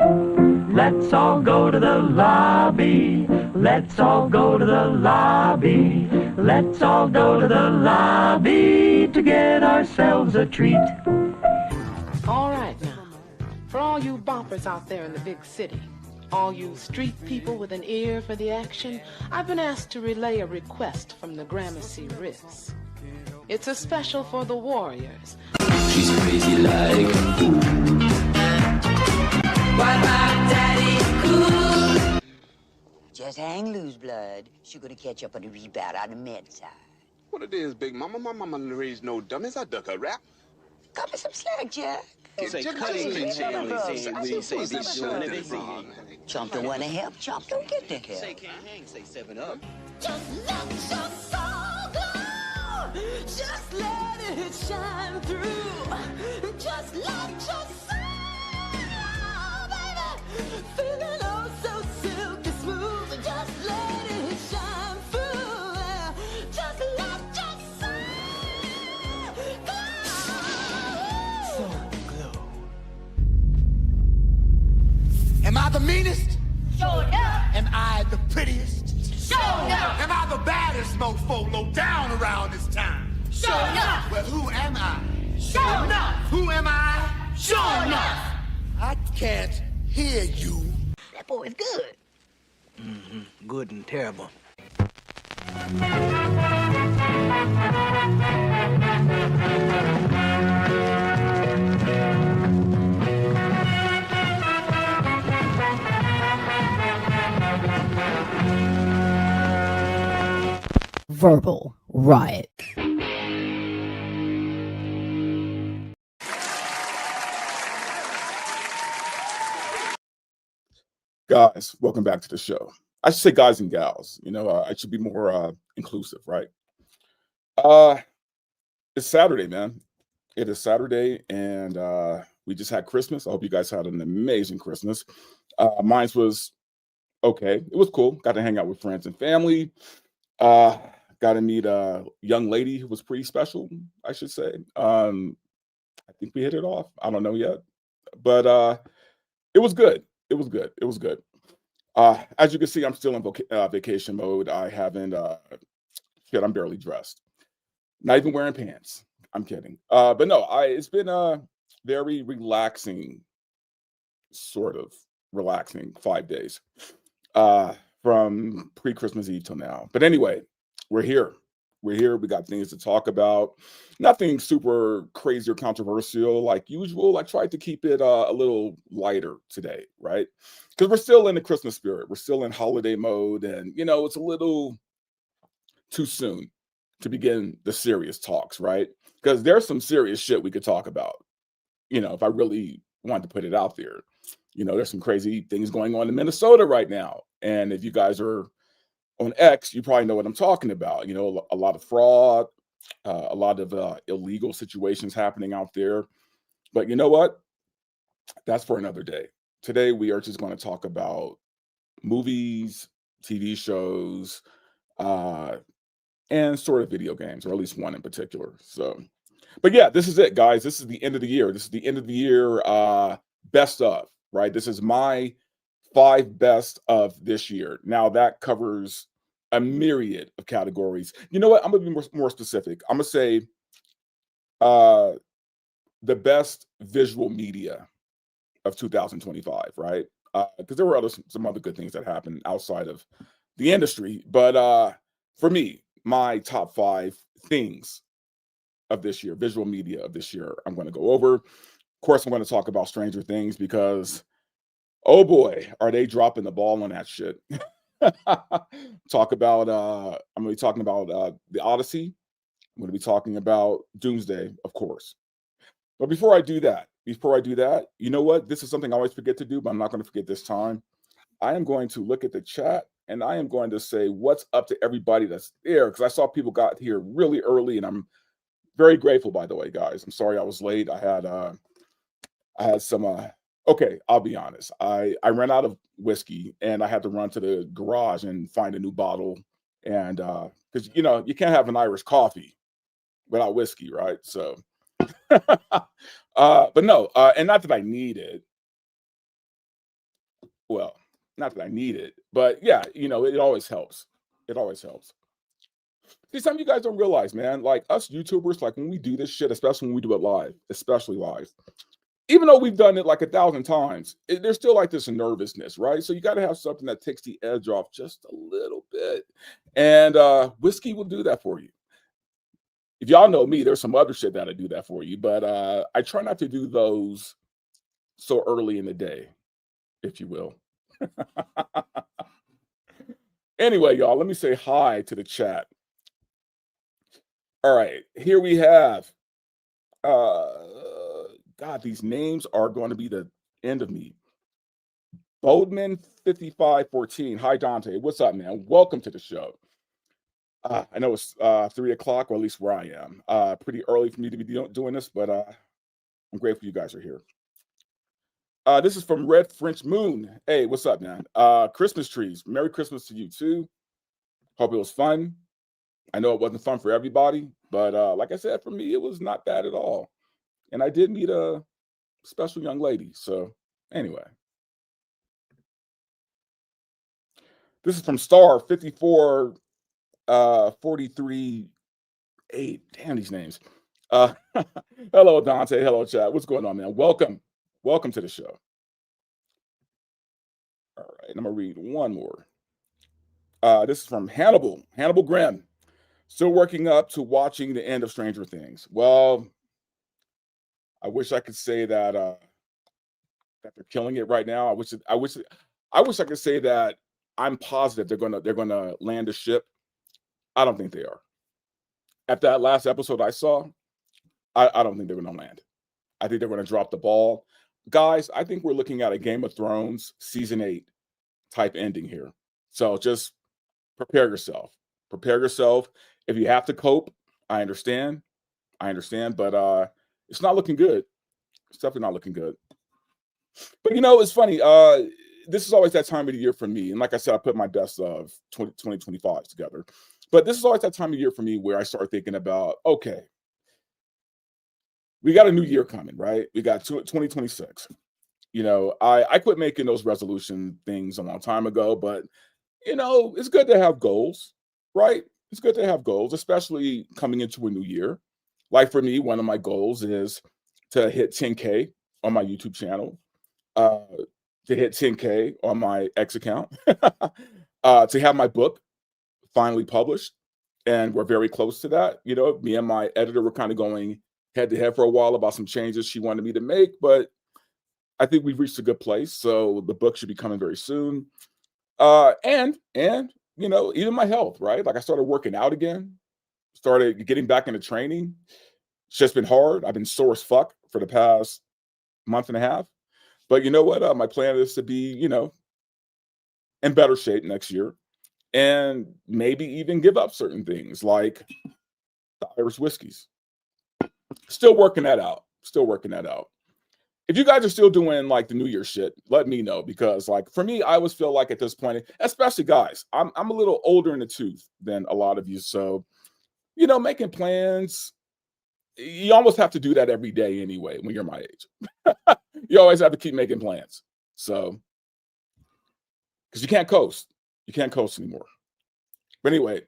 Let's all go to the lobby. Let's all go to the lobby. Let's all go to the lobby to get ourselves a treat. All right now, for all you boppers out there in the big city, all you street people with an ear for the action, I've been asked to relay a request from the Gramercy Riffs. It's a special for the warriors. She's crazy like ooh. What about Daddy Cool? Just hang loose, blood. She's gonna catch up on the rebound on the med side. What it is, Big Mama? My mama didn't raise no dummies. I duck a rap. Cut me some slack, Jack. Say cutting when you say be doing everything. Chump don't wanna help, Chump don't get the help. Say can't hang, say 7 Up. Just let your soul glow. Just let it shine through. Just let your soul, baby, feeling oh so silky smooth. Just let it shine through. Just let your soul glow. Am I the meanest? Show up. Am I the prettiest? Show up. Am I the baddest mofo low down around this time? Show up. Well, who am I? Show up. Who am I? Show up. I can't hear you. That boy is good. Good and terrible. Verbal riot. Guys, welcome back to the show. I should say guys and gals. I should be more inclusive, right? It's Saturday, man. It is Saturday, and we just had Christmas. I hope you guys had an amazing Christmas. Mine was okay. It was cool. Got to hang out with friends and family. Got to meet a young lady who was pretty special, I should say. I think we hit it off. I don't know yet, but it was good. It was good. It was good. As you can see, I'm still in vacation mode. I haven't, I'm barely dressed. Not even wearing pants. I'm kidding. But no, it's been a very relaxing, sort of relaxing 5 days from pre-Christmas Eve till now. But anyway, we're here. We're here. We got things to talk about. Nothing super crazy or controversial like usual. I tried to keep it a little lighter today, right? Because we're still in the Christmas spirit. We're still in holiday mode. And, it's a little too soon to begin the serious talks, right? Because there's some serious shit we could talk about, if I really wanted to put it out there. There's some crazy things going on in Minnesota right now. And if you guys are on X, you probably know what I'm talking about. A lot of fraud, a lot of illegal situations happening out there. But you know what? That's for another day. Today, we are just going to talk about movies, TV shows, and sort of video games, or at least one in particular. But yeah, this is it, guys. This is the end of the year. This is the end of the year best of, right? This is my 5 best of this year. Now, that covers a myriad of categories. You know what? I'm going to be more specific. I'm going to say the best visual media of 2025, right? Because there were some other good things that happened outside of the industry. But for me, my top 5 things of this year, visual media of this year, I'm going to go over. Of course, I'm going to talk about Stranger Things because, oh boy, are they dropping the ball on that shit. I'm going to be talking about the Odyssey. I'm going to be talking about Doomsday, of course. But before I do that, you know what? This is something I always forget to do, but I'm not going to forget this time. I am going to look at the chat and I am going to say what's up to everybody that's there, because I saw people got here really early, and I'm very grateful, by the way, guys. I'm sorry I was late. I had some okay, I'll be honest. I ran out of whiskey and I had to run to the garage and find a new bottle. And because you can't have an Irish coffee without whiskey, right? So but no, and not that I need it. Well, not that I need it, but yeah, it always helps. It always helps. See, some of you guys don't realize, man, like us YouTubers, like when we do this shit, especially when we do it live, especially live, even though we've done it like 1,000 times, there's still like this nervousness, right? So you got to have something that takes the edge off just a little bit. And whiskey will do that for you. If y'all know me, there's some other shit that'll do that for you, but I try not to do those so early in the day, if you will. Anyway, y'all, let me say hi to the chat. All right, here we have, God, these names are going to be the end of me. Boldman5514. Hi, Dante. What's up, man? Welcome to the show. I know it's 3 o'clock, or at least where I am. Pretty early for me to be doing this, but I'm grateful you guys are here. This is from Red French Moon. Hey, what's up, man? Christmas trees. Merry Christmas to you, too. Hope it was fun. I know it wasn't fun for everybody, but like I said, for me, it was not bad at all. And I did meet a special young lady. So anyway. This is from Star 54 43 8. Damn, these names. Hello, Dante. Hello, chat. What's going on, man? Welcome to the show. All right, I'm gonna read one more. This is from Hannibal Grimm. Still working up to watching the end of Stranger Things. Well, I wish I could say that they're killing it right now. I wish I could say that I'm positive they're gonna land the ship. I don't think they are. At that last episode I saw, I don't think they're gonna land. I think they're gonna drop the ball. Guys, I think we're looking at a Game of Thrones season 8 type ending here. So just prepare yourself. Prepare yourself. If you have to cope, I understand, but it's not looking good. It's definitely not looking good. But it's funny. This is always that time of the year for me. And like I said, I put my best of 2025 together. But this is always that time of year for me where I start thinking about, okay, we got a new year coming, right? We got 2026. I quit making those resolution things a long time ago, but it's good to have goals, right? It's good to have goals, especially coming into a new year. Like for me, one of my goals is to hit 10K on my YouTube channel, to hit 10K on my X account, to have my book finally published. And we're very close to that. Me and my editor were kind of going head to head for a while about some changes she wanted me to make, but I think we've reached a good place. So the book should be coming very soon. And even my health, right? Like I started working out again, started getting back into training. It's just been hard. I've been sore as fuck for the past month and a half. But you know what? My plan is to be, in better shape next year and maybe even give up certain things like the Irish whiskeys. Still working that out. If you guys are still doing like the New Year shit, let me know, because like for me, I always feel like at this point, especially guys, I'm a little older in the tooth than a lot of you. So, making plans, you almost have to do that every day anyway when you're my age. You always have to keep making plans. So, because you can't coast. You can't coast anymore. But anyway,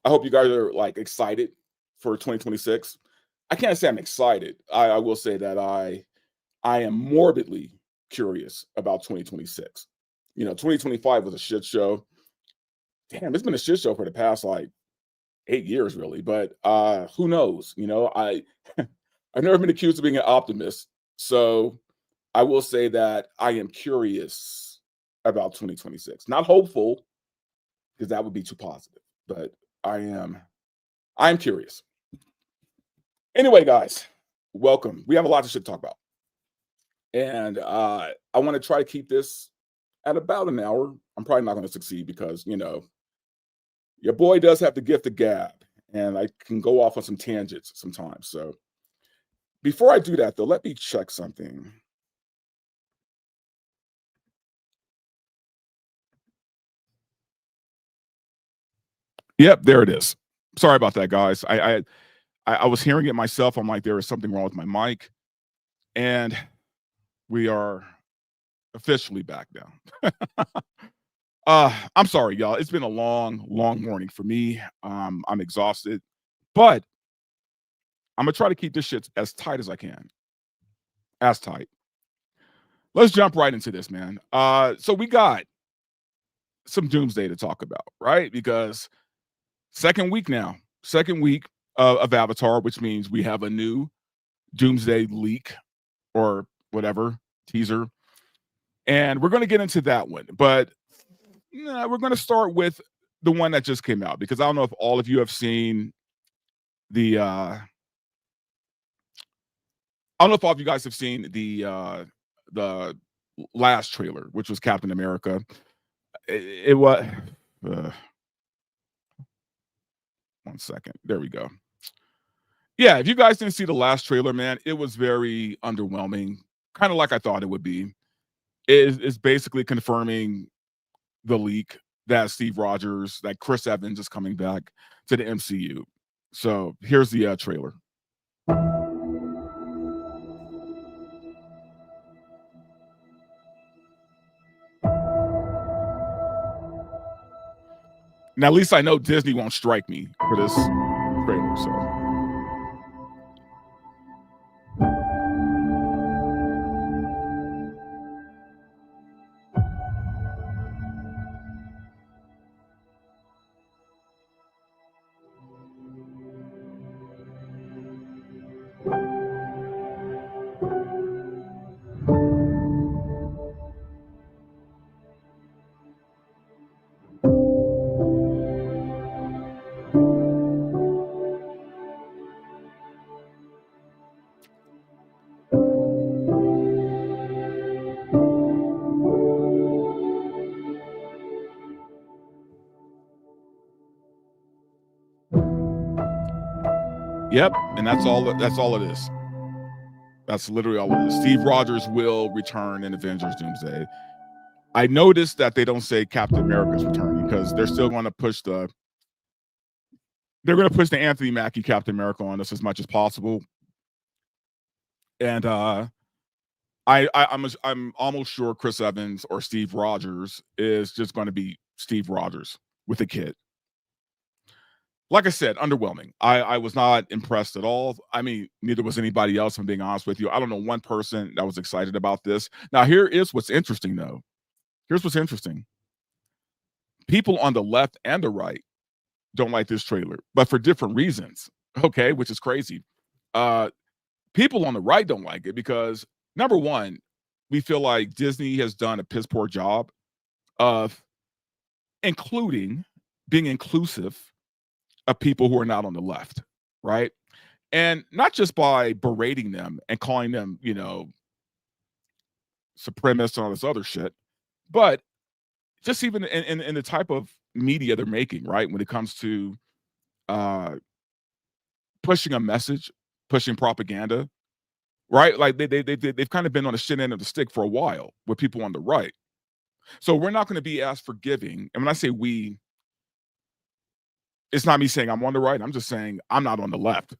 I hope you guys are like excited for 2026. I can't say I'm excited. I will say that I am morbidly curious about 2026. 2025 was a shit show. Damn, it's been a shit show for the past like 8 years, really. But who knows? I've never been accused of being an optimist. So I will say that I am curious about 2026. Not hopeful, because that would be too positive. But I'm curious. Anyway, guys, welcome. We have a lot of shit to talk about. And I want to try to keep this at about an hour. I'm probably not going to succeed because, your boy does have the gift of gab, and I can go off on some tangents sometimes. So before I do that, though, let me check something. Yep, there it is. Sorry about that, guys. I was hearing it myself. I'm like, there is something wrong with my mic. And we are Officially back now. I'm sorry, y'all. It's been a long morning for me. I'm exhausted, but I'm gonna try to keep this shit as tight as I can. As tight. Let's jump right into this, man. So we got some doomsday to talk about, right? Because second week of Avatar, which means we have a new doomsday leak or whatever teaser, and we're going to get into that one. But we're going to start with the one that just came out, because I don't know if all of you have seen the I don't know if all of you guys have seen the last trailer, which was Captain America. It was 1 second. There we go. Yeah, if you guys didn't see the last trailer, man, it was very underwhelming, kind of like I thought it would be. It's basically confirming the leak that that Chris Evans is coming back to the MCU. So here's the trailer. Now, at least I know Disney won't strike me for this trailer, so. Yep, and that's all it is. That's literally all it is. Steve Rogers will return in Avengers Doomsday. I noticed that they don't say Captain America's returning, because they're still going to push the Anthony Mackie Captain America on us as much as possible. And I'm almost sure Chris Evans or Steve Rogers is just going to be Steve Rogers with a kid. Like I said, underwhelming. I was not impressed at all. I mean, neither was anybody else, if I'm being honest with you. I don't know one person that was excited about this. Now, here is what's interesting, though. Here's what's interesting. People on the left and the right don't like this trailer, but for different reasons, okay, which is crazy. People on the right don't like it because, number one, we feel like Disney has done a piss poor job of being inclusive of people who are not on the left, right? And not just by berating them and calling them, supremacists and all this other shit, but just even in the type of media they're making, right? When it comes to pushing a message, pushing propaganda, right? Like they've kind of been on the shit end of the stick for a while with people on the right. So we're not going to be as forgiving. And when I say we, it's not me saying I'm on the right. I'm just saying I'm not on the left.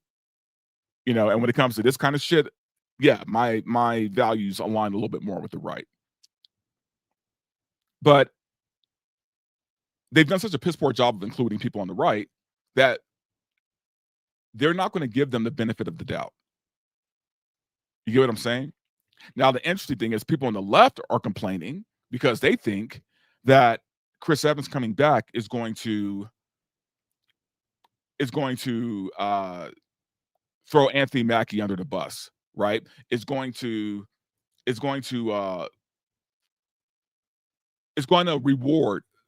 And when it comes to this kind of shit, yeah, my values align a little bit more with the right. But they've done such a piss poor job of including people on the right that they're not going to give them the benefit of the doubt. You get what I'm saying? Now, the interesting thing is people on the left are complaining because they think that Chris Evans coming back is going to throw Anthony Mackie under the bus, right? It's going to reward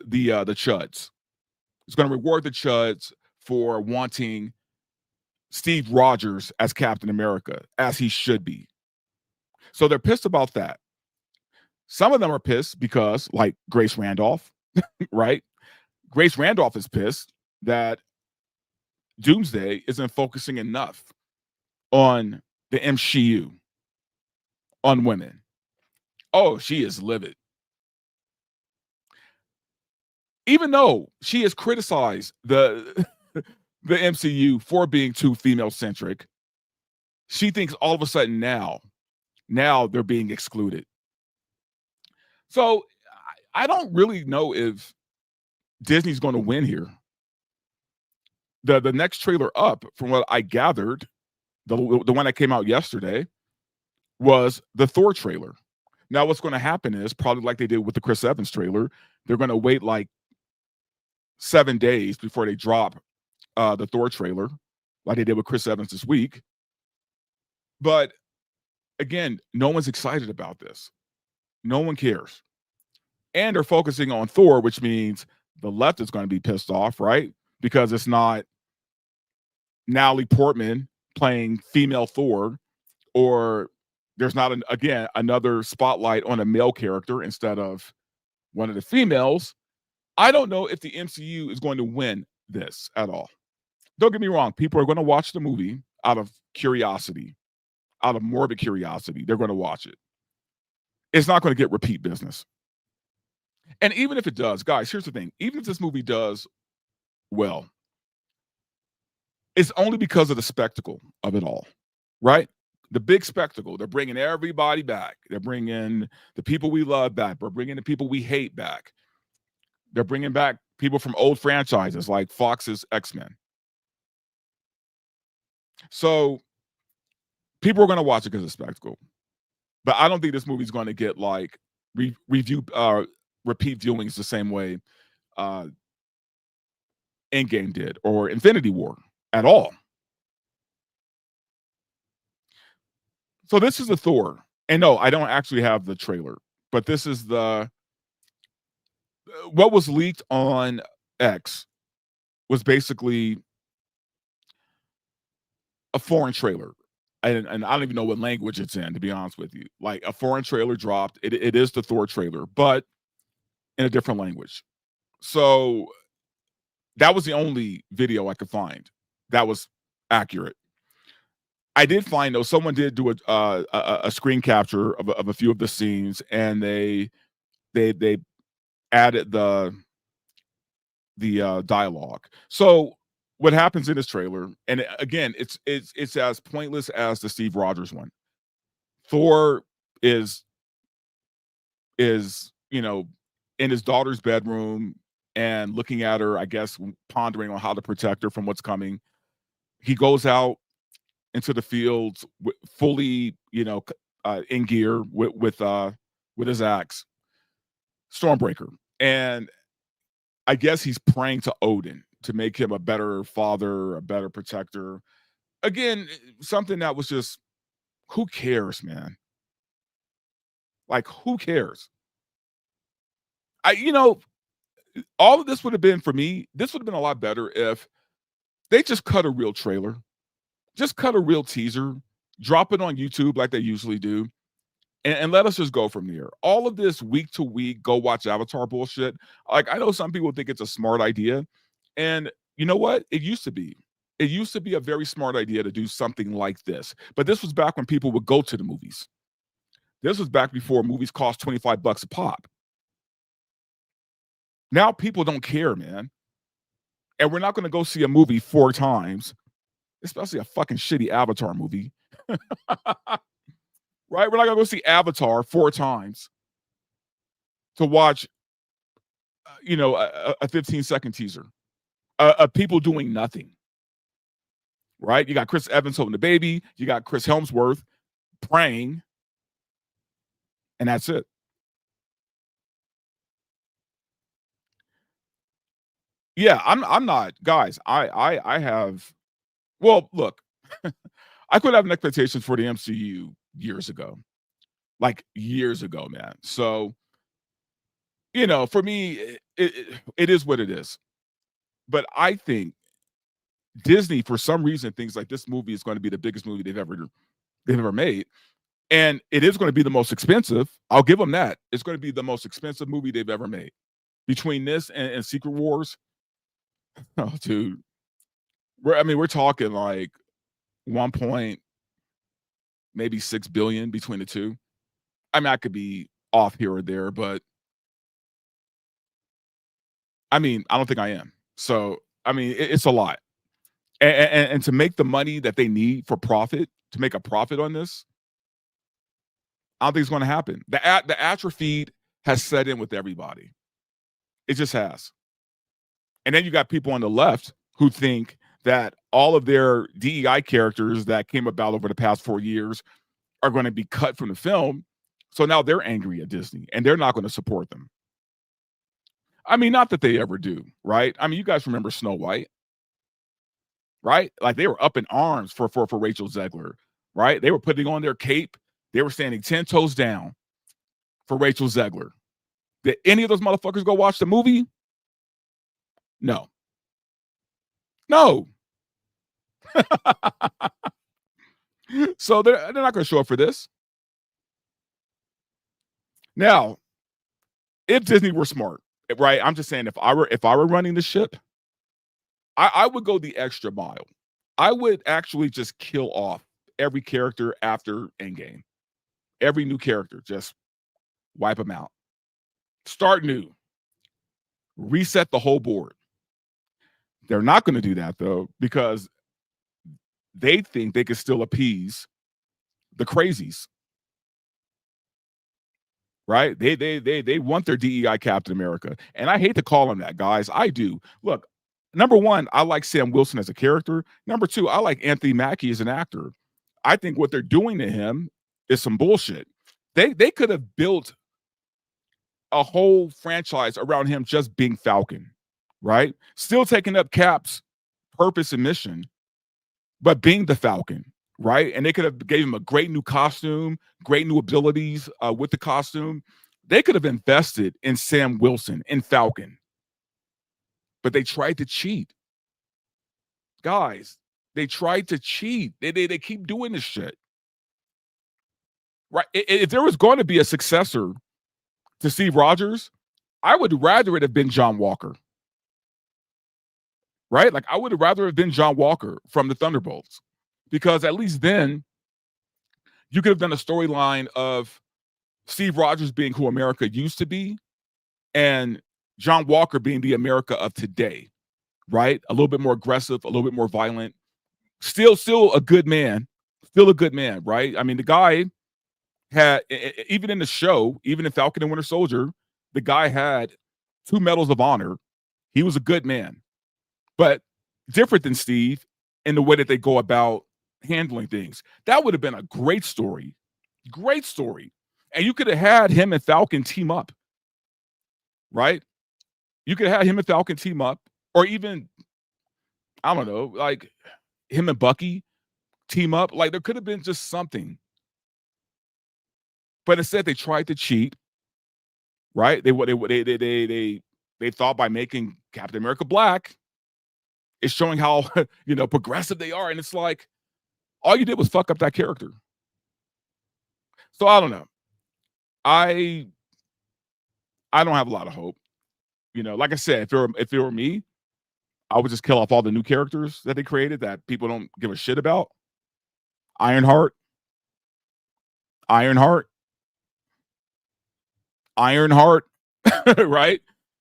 the chuds. It's going to reward the chuds for wanting Steve Rogers as Captain America, as he should be. So they're pissed about that. Some of them are pissed because, like Grace Randolph, right? Grace Randolph is pissed that Doomsday isn't focusing enough on the MCU, on women. Oh, she is livid. Even though she has criticized the MCU for being too female-centric, she thinks all of a sudden now they're being excluded. So I don't really know if Disney's going to win here. The next trailer up, from what I gathered, the one that came out yesterday, was the Thor trailer. Now, what's going to happen is, probably like they did with the Chris Evans trailer, they're going to wait like 7 days before they drop the Thor trailer, like they did with Chris Evans this week. But again, no one's excited about this. No one cares. And they're focusing on Thor, which means the left is going to be pissed off, right? Because it's not Natalie Portman playing female Thor, or there's not, another spotlight on a male character instead of one of the females. I don't know if the MCU is going to win this at all. Don't get me wrong. People are going to watch the movie out of curiosity, out of morbid curiosity. They're going to watch it. It's not going to get repeat business. And even if it does, guys, here's the thing. Even if this movie does well, it's only because of the spectacle of it all, right? The big spectacle. They're bringing everybody back. They're bringing the people we love back. They're bringing the people we hate back. They're bringing back people from old franchises like Fox's X-Men. So people are going to watch it because of the spectacle. But I don't think this movie's going to get like repeat viewings the same way Endgame did or Infinity War at all. So this is the Thor. And no, I don't actually have the trailer, but this is what was leaked on X was basically a foreign trailer. And I don't even know what language it's in, to be honest with you. Like, a foreign trailer dropped. It is the Thor trailer, but in a different language. So that was the only video I could find that was accurate. I did find, though, someone did do a screen capture of a few of the scenes, and they added the dialogue. So what happens in this trailer, and again, it's as pointless as the Steve Rogers one. Thor is in his daughter's bedroom and looking at her, I guess, pondering on how to protect her from what's coming. He goes out into the fields fully, in gear with his axe, Stormbreaker, and I guess he's praying to Odin to make him a better father, a better protector. Again, something that was just, who cares, man? Like, who cares? All of this would have been, for me, this would have been a lot better if they just cut a real trailer. Just cut a real teaser, drop it on YouTube like they usually do, and let us just go from there. All of this week to week, go watch Avatar bullshit. Like, I know some people think it's a smart idea, and you know what? It used to be. It used to be a very smart idea to do something like this. But this was back when people would go to the movies. This was back before movies cost $25 a pop. Now people don't care, man. And we're not going to go see a movie 4 times, especially a fucking shitty Avatar movie. Right? We're not going to go see Avatar 4 times to watch, a 15-second teaser of people doing nothing. Right? You got Chris Evans holding the baby. You got Chris Hemsworth praying. And that's it. Yeah, I'm not, guys. I have, well, look, I could have an expectation for the MCU years ago, like years ago, man. So, for me, it is what it is. But I think Disney, for some reason, thinks like this movie is going to be the biggest movie they've ever made, and it is going to be the most expensive. I'll give them that. It's going to be the most expensive movie they've ever made. Between this and Secret Wars. Oh, dude. We're talking like 1.6 billion between the two. I mean, I could be off here or there, but I don't think I am. So, it's a lot. And to make the money that they need for profit, to make a profit on this, I don't think it's going to happen. The atrophied has set in with everybody. It just has. And then you got people on the left who think that all of their DEI characters that came about over the past 4 years are going to be cut from the film. So now they're angry at Disney and they're not going to support them. I mean, not that they ever do, right? I mean, you guys remember Snow White, right? Like they were up in arms for Rachel Zegler, right? They were putting on their cape. They were standing 10 toes down for Rachel Zegler. Did any of those motherfuckers go watch the movie? No. No. So they're not going to show up for this. Now, if Disney were smart, right? I'm just saying, if I were running the ship, I would go the extra mile. I would actually just kill off every character after Endgame. Every new character, just wipe them out. Start new. Reset the whole board. They're not going to do that, though, because they think they can still appease the crazies. Right? They want their DEI Captain America. And I hate to call him that, guys. I do. Look, number one, I like Sam Wilson as a character. Number two, I like Anthony Mackie as an actor. I think what they're doing to him is some bullshit. They could have built a whole franchise around him just being Falcon, right? Still taking up Cap's purpose and mission, but being the Falcon, right? And they could have gave him a great new costume, great new abilities with the costume. They could have invested in Sam Wilson, in Falcon. But they tried to cheat. Guys, they tried to cheat. They keep doing this shit. Right? If there was going to be a successor to Steve Rogers, I would rather it have been John Walker. Right? Like I would have rather have been John Walker from the Thunderbolts. Because at least then you could have done a storyline of Steve Rogers being who America used to be and John Walker being the America of today, right? A little bit more aggressive, a little bit more violent, still a good man, right? I mean, the guy had, even in the show, even in Falcon and Winter Soldier, the guy had 2 medals of honor. He was a good man, but different than Steve in the way that they go about handling things. That would have been a great story. And you could have had him and Falcon team up, right? You could have had him and Falcon team up, or even, I don't know, like him and Bucky team up. Like there could have been just something. But instead they tried to cheat, right? They thought by making Captain America black, it's showing how, progressive they are. And it's like, all you did was fuck up that character. So I don't know. I don't have a lot of hope. Like I said, if it were me, I would just kill off all the new characters that they created that people don't give a shit about. Ironheart, right?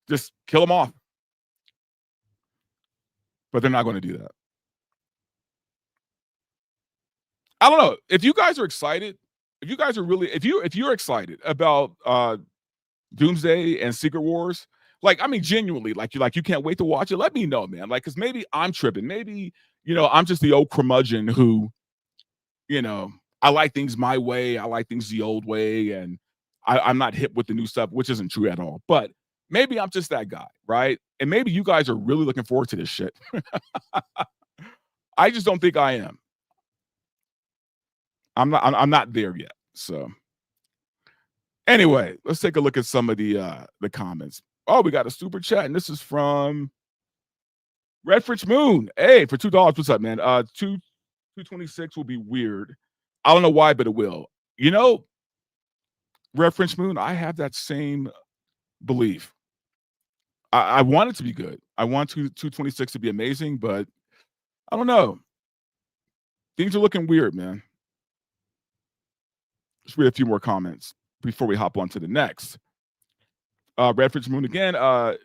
Just kill them off. But they're not going to do that. I don't know. If you guys are excited, if you're excited about Doomsday and Secret Wars, genuinely, you can't wait to watch it, let me know, man. Because maybe I'm tripping. Maybe, I'm just the old curmudgeon who, I like things my way. I like things the old way. And I'm not hip with the new stuff, which isn't true at all. But maybe I'm just that guy, right? And maybe you guys are really looking forward to this shit. I just don't think I am. I'm not there yet. So anyway, let's take a look at some of the comments. Oh, we got a super chat, and this is from Redfridge Moon. Hey, for $2. What's up, man? 226 will be weird. I don't know why, but it will. Redfridge Moon, I have that same belief. I want it to be good. I want 226 to be amazing, but I don't know. Things are looking weird, man. Let's read a few more comments before we hop on to the next. Redfridge Moon again.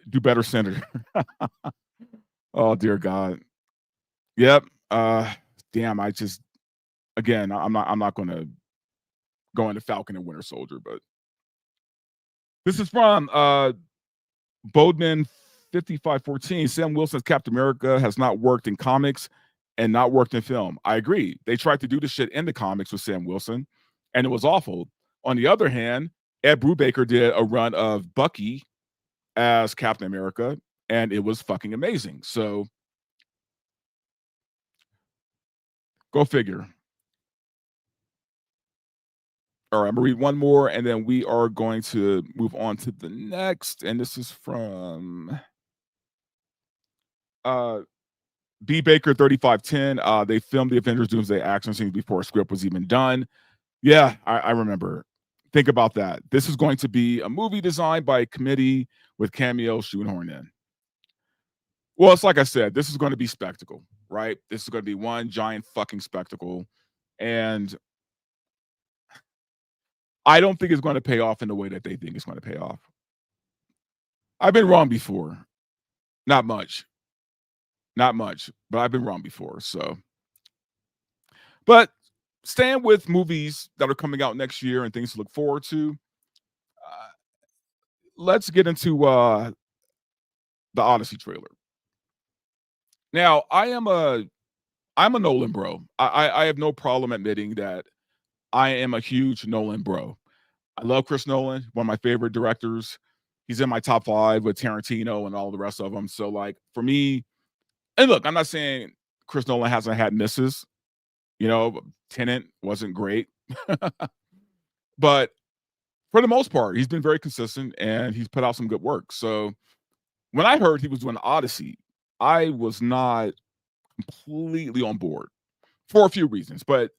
Do better, Senator. Oh dear God. Yep. Damn. I'm not going to go into Falcon and Winter Soldier, but This is from Bodman 5514. Sam Wilson's Captain America has not worked in comics and not worked in film. I agree. They tried to do this shit in the comics with Sam Wilson, and it was awful. On the other hand, Ed Brubaker did a run of Bucky as Captain America, and it was fucking amazing. So go figure. All right, I'm gonna read one more, and then we are going to move on to the next. And this is from B Baker 3510. They filmed the Avengers Doomsday action scenes before a script was even done. Yeah, I remember. Think about that. This is going to be a movie designed by a committee with cameos shoehorned in. Well, it's like I said, this is going to be spectacle, right? This is going to be one giant fucking spectacle. And I don't think it's going to pay off in the way that they think it's going to pay off. I've been wrong before. Not much, but I've been wrong before. So, but staying with movies that are coming out next year and things to look forward to, let's get into the Odyssey trailer. Now, I'm a Nolan bro. I have no problem admitting that I am a huge Nolan bro. I love Chris Nolan, one of my favorite directors. He's in my top 5 with Tarantino and all the rest of them. So, like, for me, and look, I'm not saying Chris Nolan hasn't had misses. You know, Tenet wasn't great. But for the most part, he's been very consistent and he's put out some good work. So when I heard he was doing Odyssey, I was not completely on board for a few reasons. But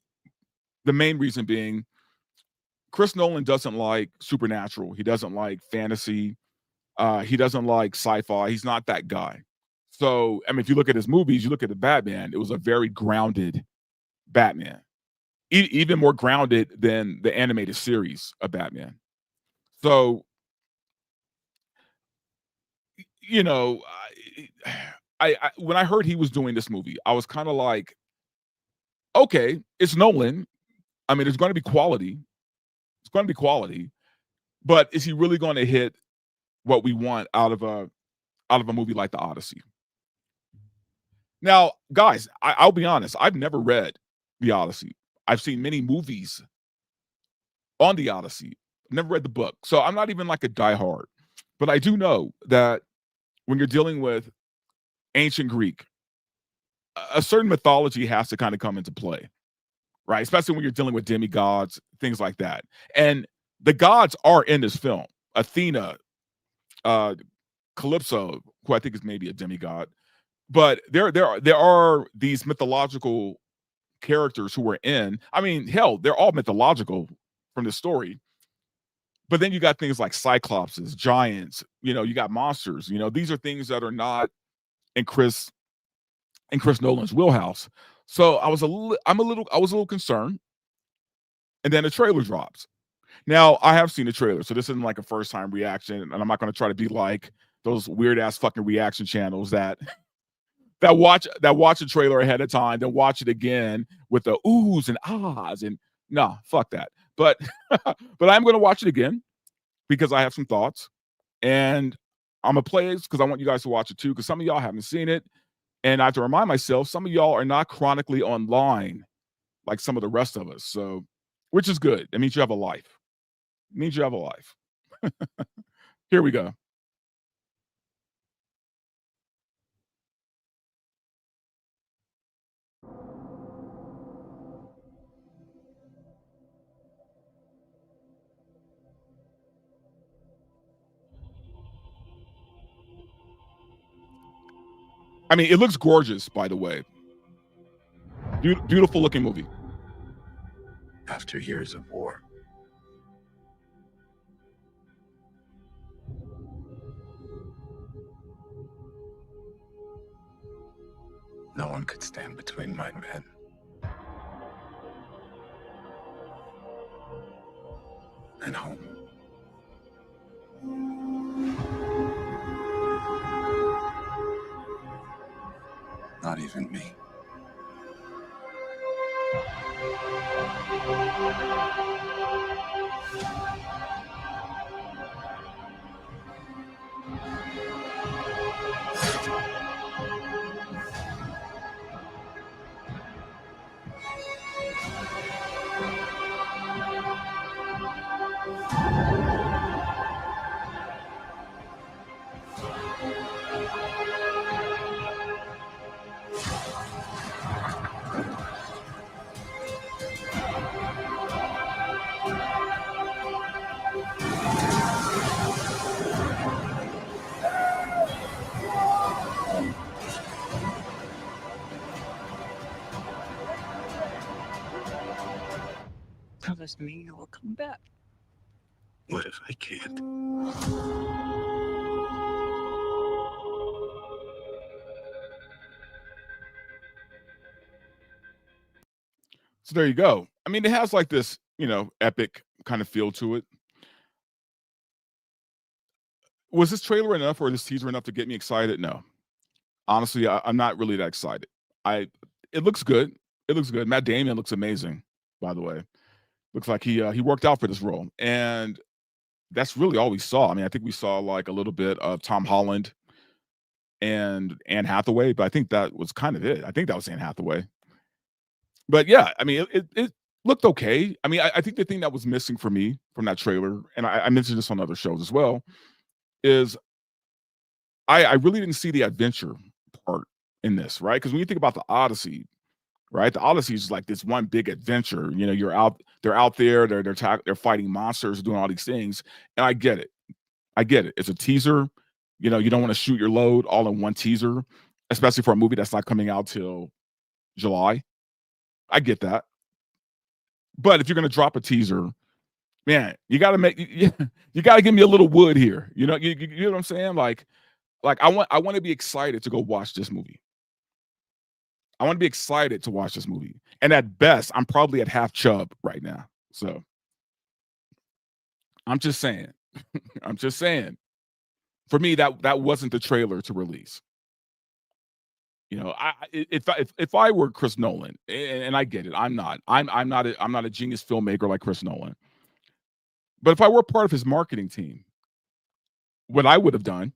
the main reason being, Chris Nolan doesn't like supernatural. He doesn't like fantasy. He doesn't like sci-fi. He's not that guy. So, I mean, if you look at his movies, you look at the Batman, it was a very grounded Batman. Even more grounded than the animated series of Batman. So, you know, I when I heard he was doing this movie, I was kind of like, okay, it's Nolan. I mean, it's going to be quality. It's going to be quality, but is he really going to hit what we want out of a movie like The Odyssey? Now, guys, I'll be honest. I've never read The Odyssey. I've seen many movies on The Odyssey. Never read the book, so I'm not even like a diehard. But I do know that when you're dealing with ancient Greek, a certain mythology has to kind of come into play, right? Especially when you're dealing with demigods, things like that. And the gods are in this film. Athena, Calypso, who I think is maybe a demigod, but there are these mythological characters who are in. I mean, hell, they're all mythological from the story. But then you got things like cyclopses, giants. You know, you got monsters. You know, these are things that are not in Chris Nolan's wheelhouse. So I was a little concerned. And then the trailer drops. Now, I have seen the trailer, so this isn't like a first-time reaction, and I'm not going to try to be like those weird-ass fucking reaction channels that watch the trailer ahead of time, then watch it again with the oohs and ahs, and no, fuck that. But but I'm going to watch it again because I have some thoughts, and I'm going to play it because I want you guys to watch it too, because some of y'all haven't seen it, and I have to remind myself, some of y'all are not chronically online like some of the rest of us, so which is good. It means you have a life. It means you have a life. Here we go. I mean, it looks gorgeous, by the way. Beautiful looking movie. After years of war, no one could stand between my men and home. Not even me. Promise me you will come back. What if I can't? So there you go. I mean, it has like this, epic kind of feel to it. Was this trailer enough or this teaser enough to get me excited? No. Honestly, I'm not really that excited. It looks good. It looks good. Matt Damon looks amazing, by the way. Looks like he worked out for this role. And that's really all we saw. I mean, I think we saw like a little bit of Tom Holland and Anne Hathaway, but I think that was kind of it. I think that was Anne Hathaway. But yeah, I mean, it looked okay. I mean, I think the thing that was missing for me from that trailer, and I mentioned this on other shows as well, is I really didn't see the adventure part in this, right? Because when you think about the Odyssey, right, the Odyssey is like this one big adventure. They're out there, they're fighting monsters, doing all these things, and I get it. It's a teaser. You don't want to shoot your load all in one teaser, especially for a movie that's not coming out till July. I get that. But if you're going to drop a teaser, man, you got to you got to give me a little wood here. You know what I'm saying? Like I want to be excited to go watch this movie. I want to be excited to watch this movie. And at best, I'm probably at half chub right now. So I'm just saying. I'm just saying. For me, that wasn't the trailer to release. If I were Chris Nolan, and I get it, I'm not a genius filmmaker like Chris Nolan. But if I were part of his marketing team, what I would have done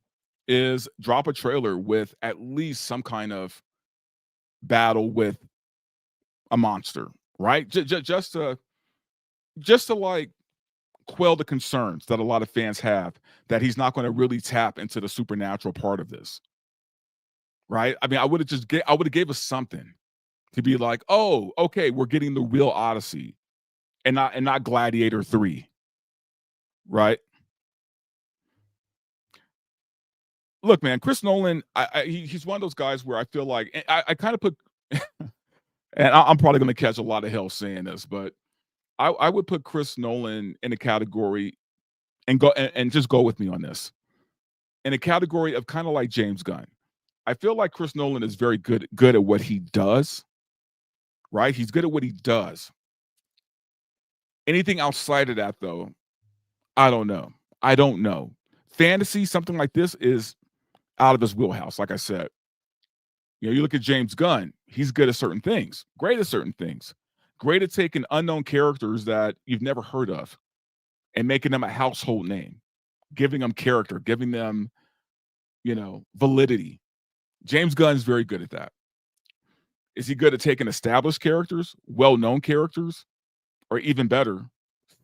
is drop a trailer with at least some kind of battle with a monster, right? Just to like quell the concerns that a lot of fans have that he's not going to really tap into the supernatural part of this. Right? I mean, I would have gave us something to be like, oh, okay, we're getting the real Odyssey and not Gladiator 3. Right? Look, man, Chris Nolan, he's one of those guys where I feel like I kind of put and I'm probably going to catch a lot of hell saying this, but I would put Chris Nolan in a category and just go with me on this. In a category of kind of like James Gunn. I feel like Chris Nolan is very good at what he does, right? He's good at what he does. Anything outside of that, though, I don't know. Fantasy, something like this, is out of his wheelhouse, like I said. You look at James Gunn, he's good at certain things, great at certain things, great at taking unknown characters that you've never heard of and making them a household name, giving them character, giving them, validity. James Gunn is very good at that. Is he good at taking established characters, well-known characters, or even better,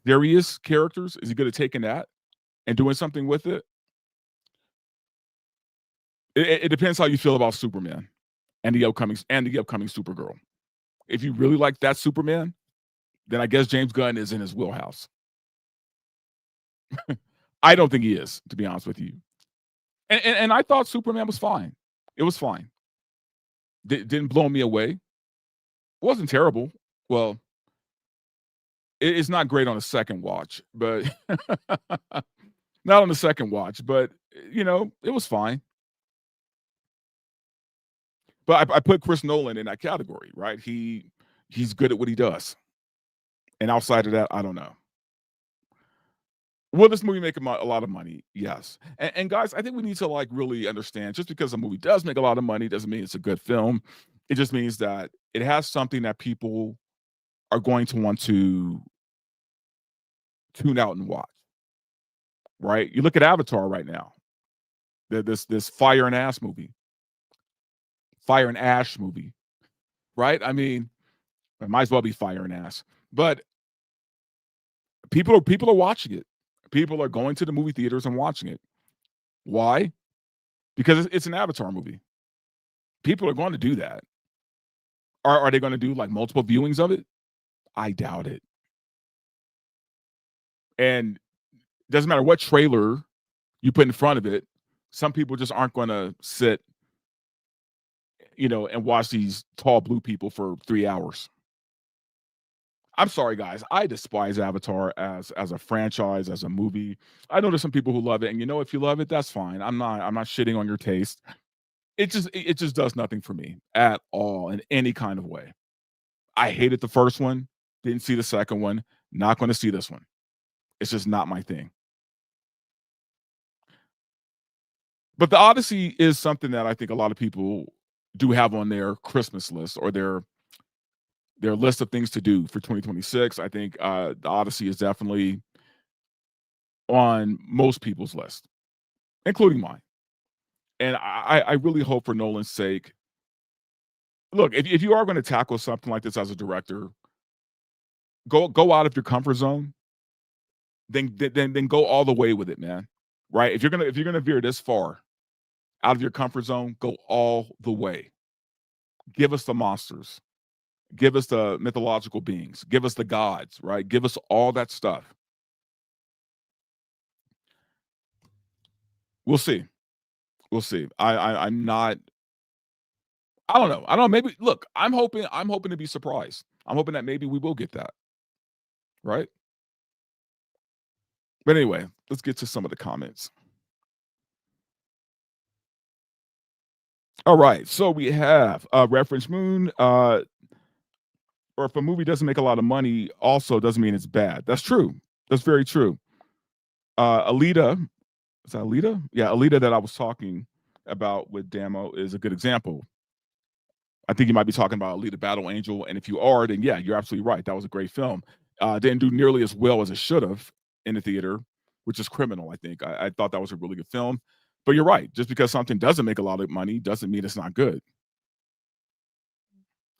serious characters? Is he good at taking that and doing something with it? It depends how you feel about Superman and the upcoming Supergirl. If you really like that Superman, then I guess James Gunn is in his wheelhouse. I don't think he is, to be honest with you. And I thought Superman was fine. It was fine. Didn't blow me away. It wasn't terrible. Well, it's not great on a second watch, but not on the second watch, but it was fine. But I put Chris Nolan in that category, right? He's good at what he does. And outside of that, I don't know. Will this movie make a lot of money? Yes. And guys, I think we need to like really understand, just because a movie does make a lot of money doesn't mean it's a good film. It just means that it has something that people are going to want to tune out and watch. Right? You look at Avatar right now. This Fire and Ash movie. Fire and Ash movie. Right? I mean, it might as well be Fire and Ash. But people are watching it. People are going to the movie theaters and watching it. Why? Because it's an Avatar movie. People are going to do that. Are they going to do like multiple viewings of it? I doubt it. And it doesn't matter what trailer you put in front of it, some people just aren't going to sit, and watch these tall blue people for 3 hours. I'm sorry, guys. I despise Avatar as a franchise, as a movie. I know there's some people who love it, and if you love it, that's fine. I'm not shitting on your taste. It just does nothing for me at all in any kind of way. I hated the first one, didn't see the second one, not going to see this one. It's just not my thing. But the Odyssey is something that I think a lot of people do have on their Christmas list or their list of things to do for 2026. I think the Odyssey is definitely on most people's list, including mine. And I really hope for Nolan's sake. Look, if you are going to tackle something like this as a director, go out of your comfort zone. Then go all the way with it, man. Right? If you're gonna veer this far out of your comfort zone, go all the way. Give us the monsters. Give us the mythological beings. Give us the gods, right? Give us all that stuff. We'll see. We'll see. I'm not. I don't know. I don't know. Maybe look. I'm hoping to be surprised. I'm hoping that maybe we will get that. Right. But anyway, let's get to some of the comments. All right. So we have Reference Moon. Or if a movie doesn't make a lot of money, also doesn't mean it's bad. That's true. That's very true. Alita, is that Alita? Yeah, Alita that I was talking about with Damo is a good example. I think you might be talking about Alita Battle Angel, and if you are, then yeah, you're absolutely right. That was a great film. Didn't do nearly as well as it should have in the theater, which is criminal, I think. I thought that was a really good film. But you're right. Just because something doesn't make a lot of money doesn't mean it's not good.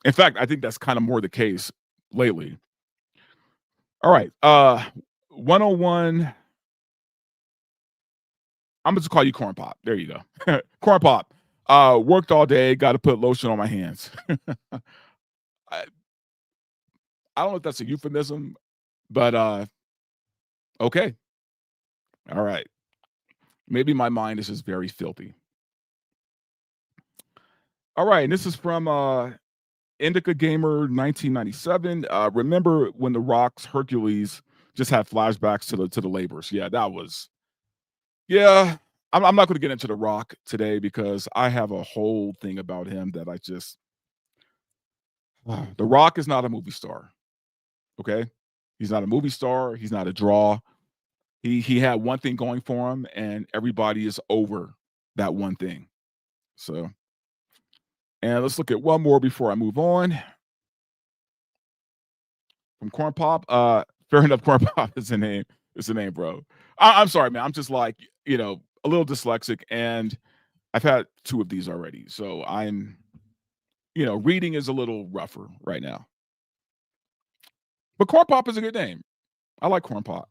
In fact, I think that's kind of more the case lately. All right. 101. I'm just call you Corn Pop. There you go. Corn Pop. Worked all day, got to put lotion on my hands. I don't know if that's a euphemism, but okay. All right. Maybe my mind is just very filthy. All right, and this is from Indica Gamer 1997. Remember when The Rock's Hercules just had flashbacks to the labors? Yeah, that was. Yeah, I'm not going to get into The Rock today because I have a whole thing about him that I just. The Rock is not a movie star. Okay, he's not a movie star. He's not a draw. He had one thing going for him, and everybody is over that one thing. So, and let's look at one more before I move on. From Corn Pop, fair enough. Corn Pop is the name. It's the name, bro. I'm sorry, man. I'm just like a little dyslexic, and I've had 2 of these already. So I'm, reading is a little rougher right now. But Corn Pop is a good name. I like Corn Pop.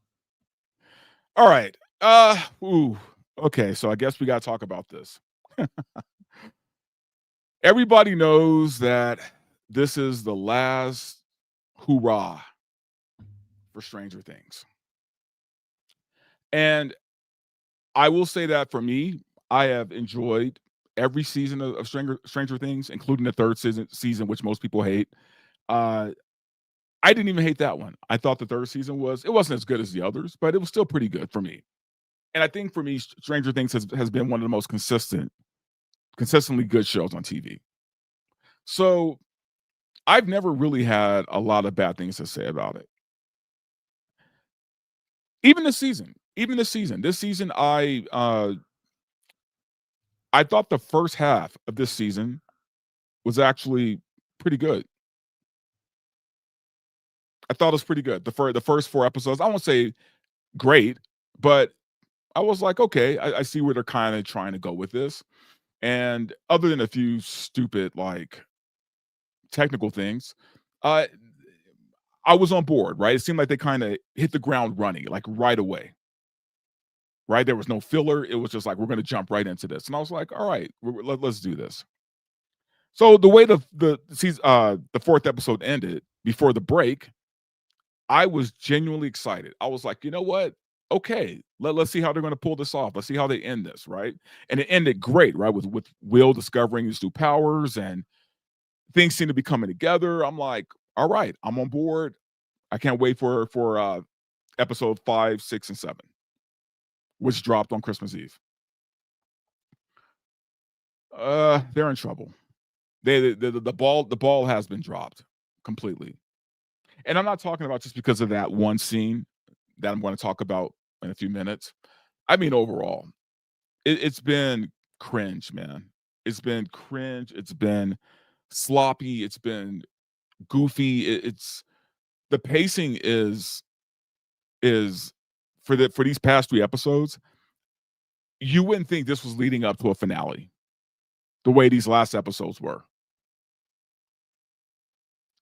All right. Okay, so I guess we got to talk about this. Everybody knows that this is the last hoorah for Stranger Things. And I will say that for me, I have enjoyed every season of Stranger Things, including the 3rd season, which most people hate. I didn't even hate that one. I thought the 3rd season wasn't as good as the others, but it was still pretty good for me. And I think for me, Stranger Things has been one of the most consistently good shows on TV. So I've never really had a lot of bad things to say about it. Even this season, I thought the first half of this season was actually pretty good. I thought it was pretty good. The first 4 episodes, I won't say great, but I was like, okay, I see where they're kind of trying to go with this. And other than a few stupid like technical things, uh, I was on board, right? It seemed like they kind of hit the ground running, like right away. Right? There was no filler. It was just like we're going to jump right into this, and I was like, all right, let's do this. So the way the fourth episode ended before the break, I was genuinely excited. I was like, you know what? Okay, let's see how they're going to pull this off. Let's see how they end this, right? And it ended great, right? With Will discovering his new powers and things seem to be coming together. I'm like, all right, I'm on board. I can't wait for episode 5, 6, and 7, which dropped on Christmas Eve. They're in trouble. The ball has been dropped completely. And I'm not talking about just because of that one scene that I'm going to talk about in a few minutes. I mean, overall, it's been cringe, man. It's been cringe. It's been sloppy. It's been goofy. It's the pacing is for these past 3 episodes. You wouldn't think this was leading up to a finale, the way these last episodes were.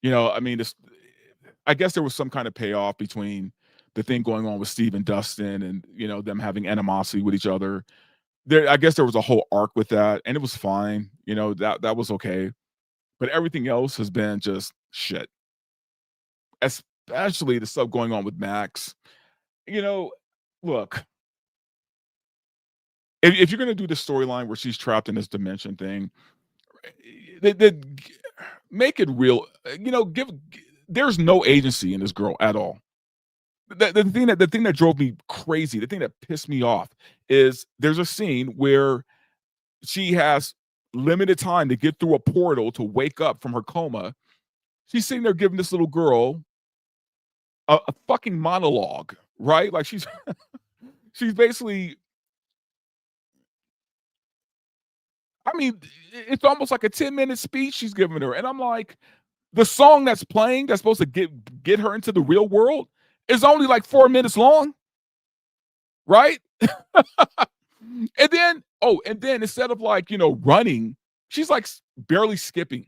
You know, I mean, I guess there was some kind of payoff between the thing going on with Steve and Dustin and, you know, them having animosity with each other. I guess there was a whole arc with that, and it was fine. You know, that was okay. But everything else has been just shit. Especially the stuff going on with Max. You know, look, if you're going to do the storyline where she's trapped in this dimension thing, make it real. You know, there's no agency in this girl at all. The thing that drove me crazy, the thing that pissed me off is there's a scene where she has limited time to get through a portal to wake up from her coma. She's sitting there giving this little girl a fucking monologue, right? Like she's basically, I mean, it's almost like a 10-minute speech she's giving her. And I'm like, the song that's playing that's supposed to get her into the real world is only like 4 minutes long, right? and then instead of like, you know, running, she's like barely skipping,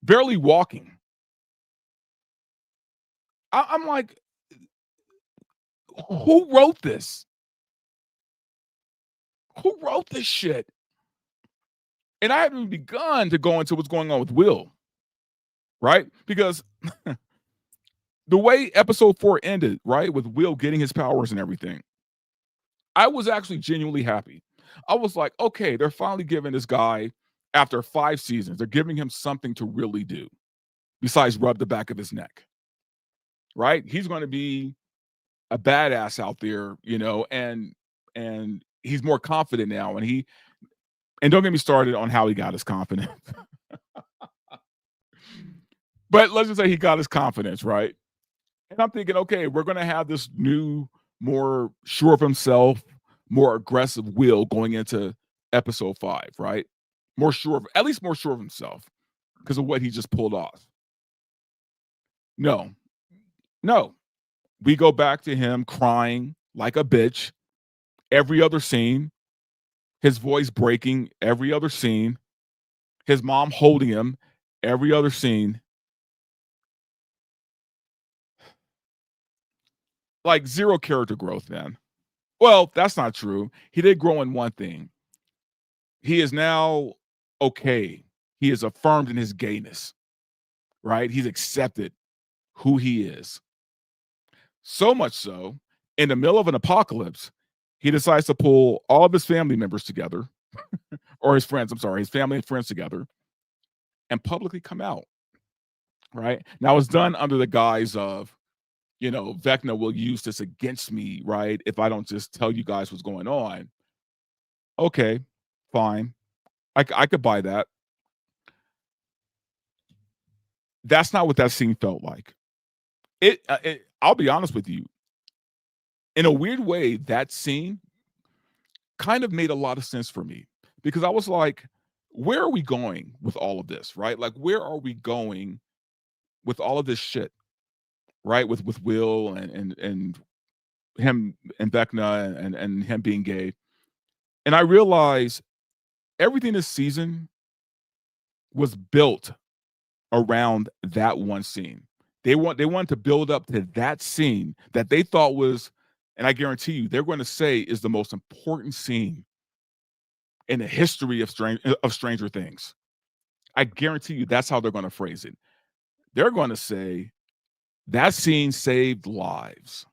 barely walking. I'm like, who wrote this? Who wrote this shit? And I haven't even begun to go into what's going on with Will, right? Because the way episode 4 ended, right, with Will getting his powers and everything, I was actually genuinely happy. I was like, okay, they're finally giving this guy, after 5 seasons, they're giving him something to really do besides rub the back of his neck, right? He's going to be a badass out there, you know, and he's more confident now. And don't get me started on how he got his confidence. But let's just say he got his confidence, right? And I'm thinking, okay, we're going to have this new, more sure of himself, more aggressive Will going into episode 5, right? At least more sure of himself because of what he just pulled off. No. We go back to him crying like a bitch every other scene, his voice breaking every other scene, his mom holding him every other scene. Like zero character growth, man. Well, that's not true. He did grow in one thing. He is now okay. He is affirmed in his gayness, right? He's accepted who he is. So much so, in the middle of an apocalypse, he decides to pull all of his family members together, or his friends, his family and friends together, and publicly come out, right? Now, it's done under the guise of, you know, Vecna will use this against me, right? If I don't just tell you guys what's going on. Okay, fine. I could buy that. That's not what that scene felt like. I'll be honest with you. In a weird way, that scene kind of made a lot of sense for me because I was like, where are we going with all of this, right? Like, where are we going with all of this shit, right? With Will and him and Vecna and him being gay. And I realized everything this season was built around that one scene. They wanted to build up to that scene that they thought was, and I guarantee you, they're going to say is the most important scene in the history of Stranger Things. I guarantee you that's how they're going to phrase it. They're going to say that scene saved lives.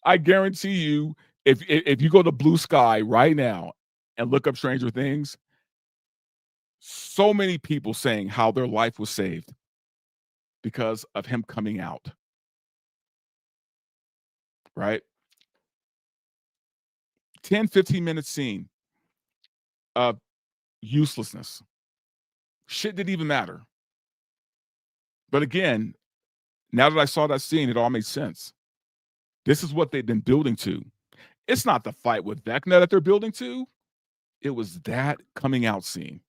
I guarantee you, if you go to Blue Sky right now and look up Stranger Things, so many people saying how their life was saved because of him coming out. Right? 10, 15-minute scene of uselessness. Shit didn't even matter. But again, now that I saw that scene, it all made sense. This is what they've been building to. It's not the fight with Vecna that they're building to. It was that coming out scene.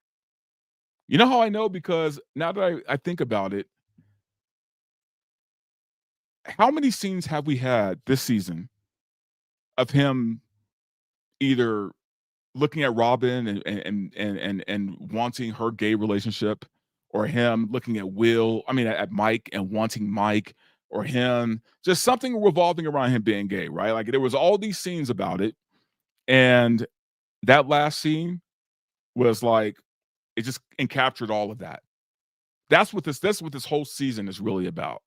You know how I know? Because now that I think about it, how many scenes have we had this season of him either looking at Robin and wanting her gay relationship, or him looking at Mike and wanting Mike, or him just something revolving around him being gay, right? Like there was all these scenes about it, and that last scene was like it just encaptured all of that. That's what this whole season is really about.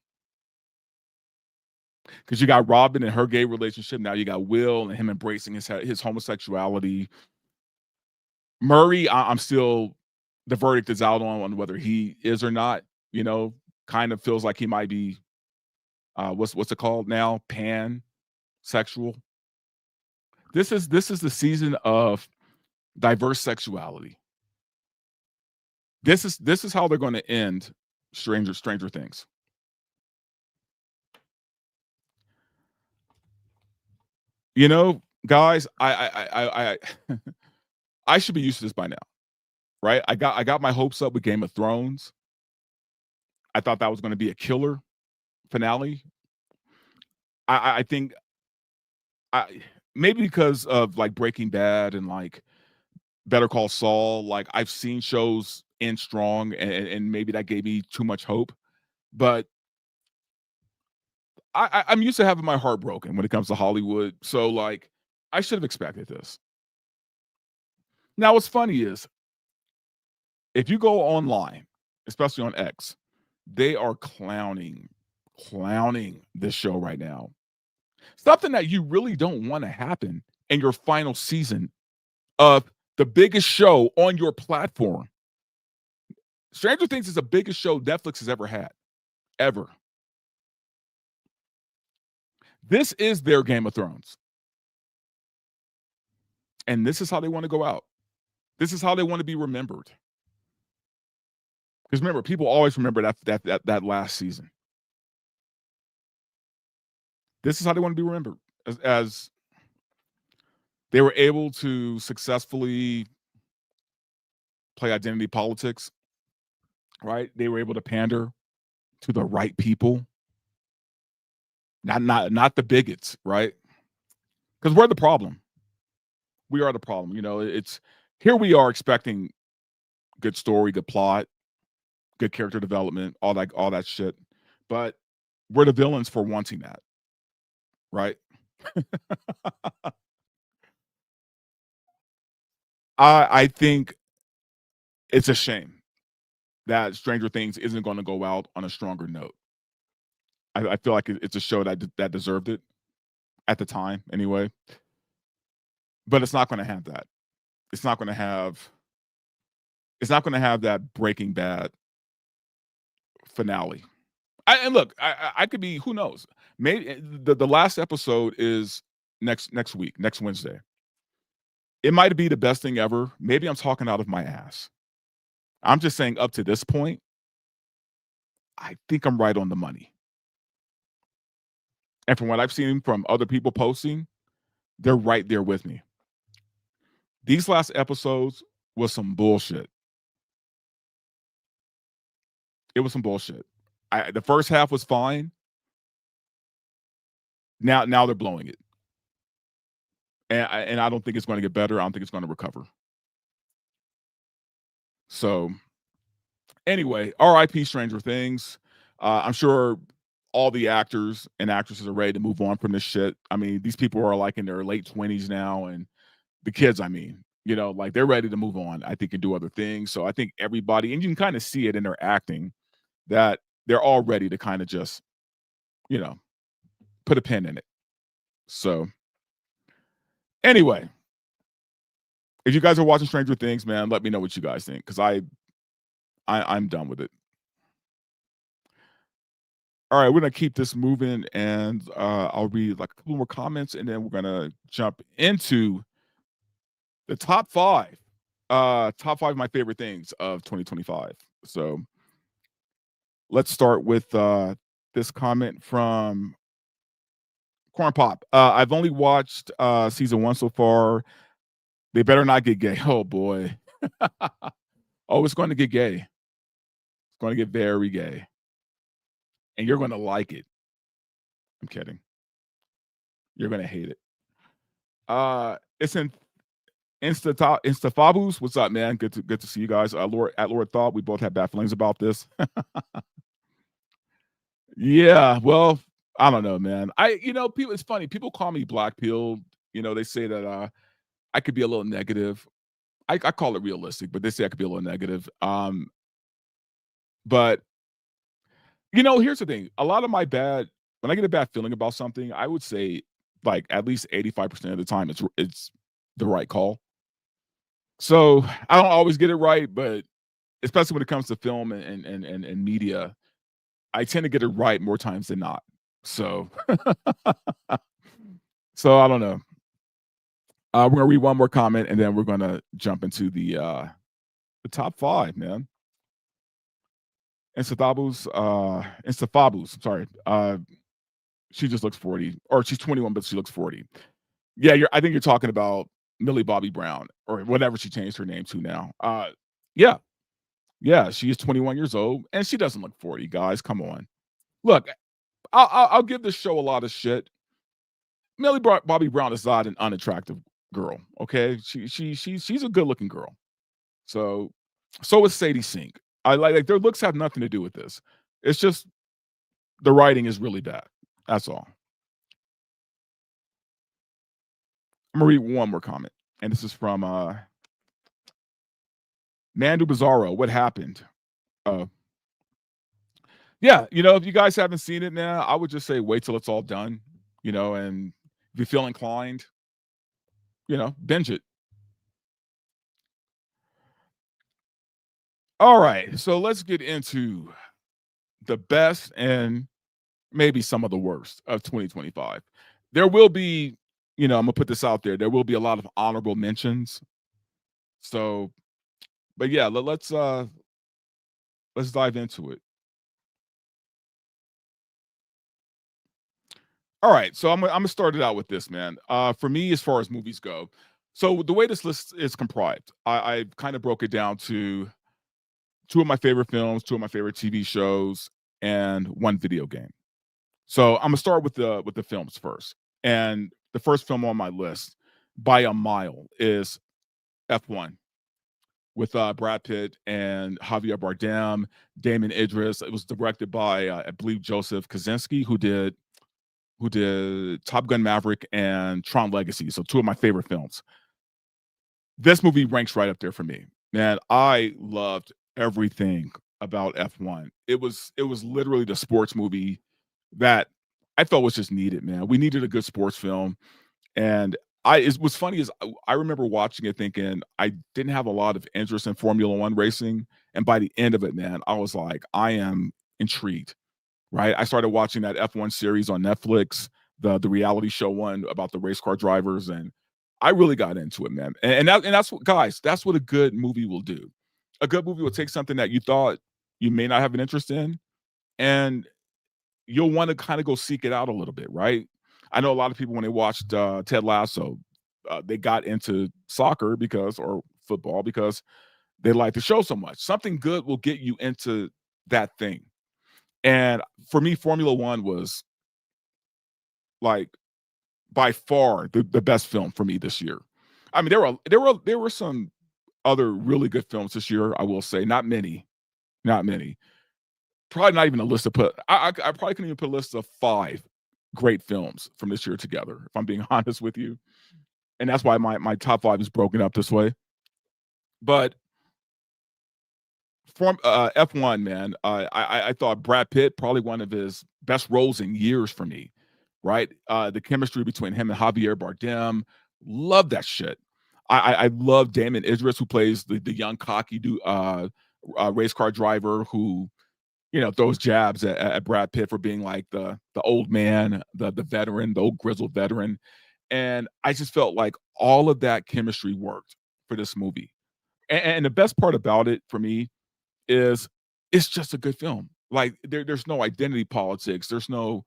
Because you got Robin and her gay relationship, now you got Will and him embracing his homosexuality. Murray, I'm still, the verdict is out on whether he is or not. You know, kind of feels like he might be, what's it called now? Pansexual. This is the season of diverse sexuality. This is how they're going to end Stranger Things. You know, guys, I I should be used to this by now, right? I got my hopes up with Game of Thrones. I thought that was going to be a killer finale. I think maybe because of like Breaking Bad and like Better Call Saul, like I've seen shows end strong, and maybe that gave me too much hope. But I'm used to having my heart broken when it comes to Hollywood, so like I should have expected this. Now, what's funny is if you go online, especially on X, they are clowning this show right now. Something that you really don't want to happen in your final season of the biggest show on your platform. Stranger Things is the biggest show Netflix has ever had. Ever. This is their Game of Thrones. And this is how they want to go out. This is how they want to be remembered. Because remember, people always remember that last season. This is how they want to be remembered. As they were able to successfully play identity politics, right? They were able to pander to the right people. Not the bigots, right? Because we're the problem. We are the problem. You know, it's here we are expecting good story, good plot, good character development, all that shit. But we're the villains for wanting that. Right? I think it's a shame that Stranger Things isn't going to go out on a stronger note. I feel like it's a show that deserved it at the time, anyway. But it's not going to have that. It's not going to have that Breaking Bad finale. And look, I could be. Who knows? Maybe the last episode is next week, next Wednesday. It might be the best thing ever. Maybe I'm talking out of my ass. I'm just saying up to this point, I think I'm right on the money. And from what I've seen from other people posting, they're right there with me. These last episodes was some bullshit. It was some bullshit. The first half was fine. Now they're blowing it. And I don't think it's going to get better. I don't think it's going to recover. So anyway, R.I.P. Stranger Things. I'm sure all the actors and actresses are ready to move on from this shit. I mean, these people are like in their late 20s now, and the kids, I mean, like they're ready to move on, I think, and do other things. So I think everybody, and you can kind of see it in their acting, that they're all ready to kind of just, put a pin in it. So anyway, if you guys are watching Stranger Things, man, let me know what you guys think, because I'm done with it. All right, we're gonna keep this moving, and I'll read like a couple more comments, and then we're gonna jump into the top 5 of my favorite things of 2025. So let's start with this comment from Corn Pop. I've only watched season 1 so far. They better not get gay. Oh boy. Oh, it's going to get gay. It's going to get very gay. And you're going to like it. I'm kidding. You're going to hate it. It's in Instafabus. What's up, man? Good to see you guys. Lord Thought. We both had bad feelings about this. Yeah, well, I don't know, man. People. It's funny. People call me black pilled. They say that I could be a little negative. I call it realistic, but they say I could be a little negative. But here's the thing. A lot of when I get a bad feeling about something, I would say like at least 85% of the time it's the right call. So I don't always get it right, but especially when it comes to film and media, I tend to get it right more times than not. So so I don't know. We're gonna read one more comment, and then we're gonna jump into the top 5, man. Instafabus, sorry. She just looks 40, or she's 21, but she looks 40. Yeah, I think you're talking about Millie Bobby Brown, or whatever she changed her name to now. Yeah, she is 21 years old, and she doesn't look 40, guys. Come on. Look, I'll give this show a lot of shit. Millie Bobby Brown is not an unattractive girl, okay? She's a good-looking girl. So is Sadie Sink. I like their looks have nothing to do with this. It's just the writing is really bad. That's all. I'm gonna read one more comment, and this is from Mandu Bizarro. What happened? Yeah, if you guys haven't seen it now, I would just say wait till it's all done, and if you feel inclined, binge it. All right, so let's get into the best and maybe some of the worst of 2025. There will be, I'm gonna put this out there. There will be a lot of honorable mentions. So, but yeah, let's dive into it. All right, so I'm gonna start it out with this, man. For me, as far as movies go, so the way this list is comprised, I kind of broke it down to 2 of my favorite films, 2 of my favorite TV shows, and 1 video game. So I'm gonna start with the films first. And the first film on my list, by a mile, is F1 with Brad Pitt and Javier Bardem, Damon Idris. It was directed by I believe Joseph Kosinski, who did Top Gun Maverick and Tron Legacy. So 2 of my favorite films. This movie ranks right up there for me. Man, I loved everything about F1. It was literally the sports movie that I felt was just needed, man. We needed a good sports film. And what's funny is I remember watching it thinking I didn't have a lot of interest in Formula One racing. And by the end of it, man, I was like, I am intrigued. Right. I started watching that F1 series on Netflix, the reality show one about the race car drivers, and I really got into it, man. And that's what, guys, that's what a good movie will do. A good movie will take something that you thought you may not have an interest in, and you'll want to kind of go seek it out a little bit, right? I know a lot of people when they watched Ted Lasso, they got into soccer or football because they like the show so much. Something good will get you into that thing. And for me, Formula One was like by far the best film for me this year. I mean, there were some other really good films this year. I will say, not many, not many. Probably not even a list to put. I probably couldn't even put a list of 5 great films from this year together. If I'm being honest with you, and that's why my top 5 is broken up this way. But from F1, man, I thought Brad Pitt probably one of his best roles in years for me. Right, the chemistry between him and Javier Bardem, love that shit. I love Damon Idris, who plays the young cocky race car driver who throws jabs at Brad Pitt for being like the old man, the veteran, the old grizzled veteran. And I just felt like all of that chemistry worked for this movie. And the best part about it for me is it's just a good film. Like there's no identity politics. There's no,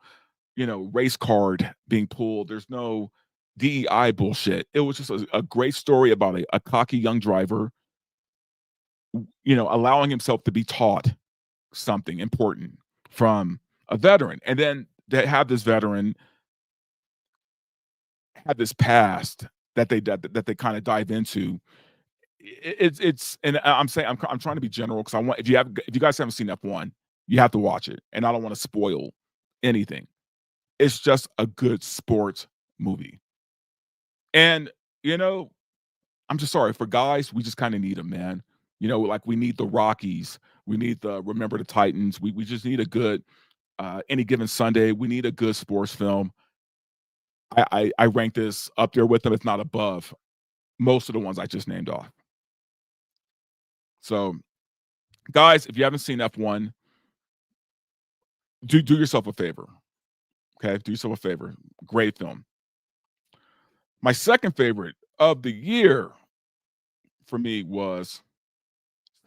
race card being pulled. There's no DEI bullshit. It was just a great story about a cocky young driver, allowing himself to be taught something important from a veteran. And then to have this veteran have this past that they kind of dive into. It's and I'm saying I'm trying to be general because I want if you guys haven't seen F1, you have to watch it. And I don't want to spoil anything. It's just a good sports movie. And, I'm just sorry for guys, we just kind of need them, man. Like we need the Rockies. We need the Remember the Titans. We just need a good Any Given Sunday. We need a good sports film. I rank this up there with them, if not above most of the ones I just named off. So, guys, if you haven't seen F1, do yourself a favor. Okay, do yourself a favor. Great film. My second favorite of the year for me was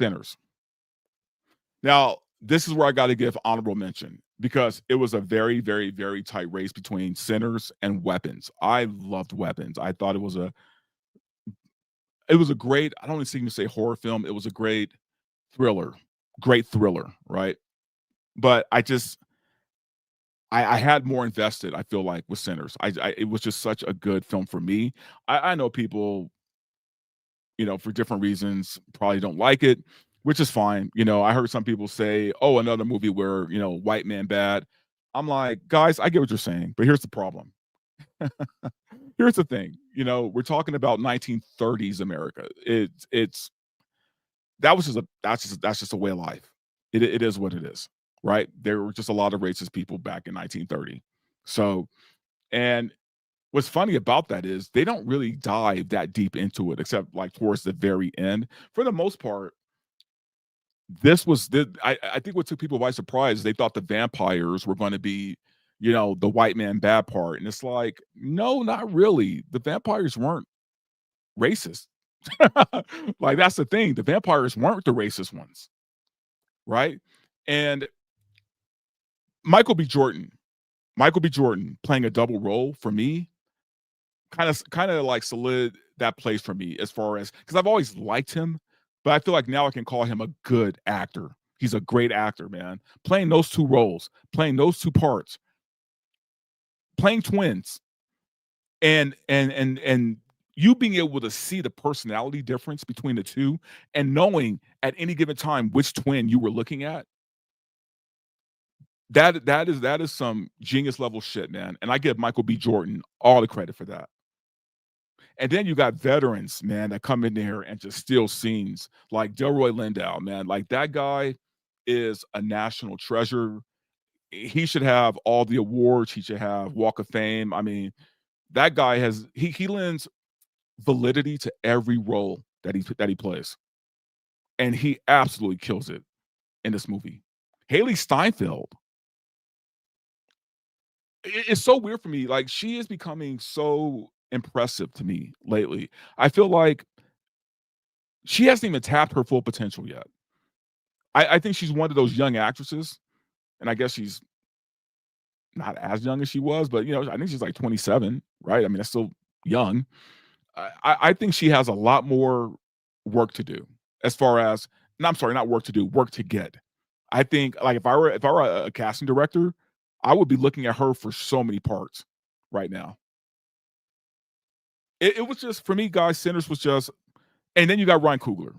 Sinners. Now, this is where I got to give honorable mention because it was a very, very, very tight race between Sinners and Weapons. I loved Weapons. I thought it was a great, I don't even say horror film. It was a great thriller, right? But I had more invested, I feel like, with Sinners. It was just such a good film for me. I know people, for different reasons, probably don't like it, which is fine. I heard some people say, oh, another movie where, white man bad. I'm like, guys, I get what you're saying, but here's the problem. Here's the thing, we're talking about 1930s America. That's just a way of life. It is what it is. Right? There were just a lot of racist people back in 1930. So, and what's funny about that is they don't really dive that deep into it, except like towards the very end. For the most part, I think what took people by surprise, they thought the vampires were going to be, the white man bad part. And it's like, no, not really. The vampires weren't racist. Like, that's the thing. The vampires weren't the racist ones. Right? And Michael B. Jordan playing a double role for me, kind of like solid that place for me as far as because I've always liked him, but I feel like now I can call him a good actor. He's a great actor, man. Playing those two roles, playing those two parts, playing twins, and you being able to see the personality difference between the two, and knowing at any given time which twin you were looking at. That is some genius level shit, man. And I give Michael B. Jordan all the credit for that. And then you got veterans, man, that come in there and just steal scenes like Delroy Lindo, man. Like that guy is a national treasure. He should have all the awards. He should have Walk of Fame. I mean, that guy he lends validity to every role that he plays. And he absolutely kills it in this movie. Haley Steinfeld. It's so weird for me. Like, she is becoming so impressive to me lately. I feel like she hasn't even tapped her full potential yet. I think she's one of those young actresses, and I guess she's not as young as she was, but I think she's like 27, right? I mean, that's still young. I think she has a lot more work to do as far as, no, I'm sorry, not work to do, work to get. I think like if I were a casting director, I would be looking at her for so many parts right now. It was just, for me, guys, Sinners was just, and then you got Ryan Coogler.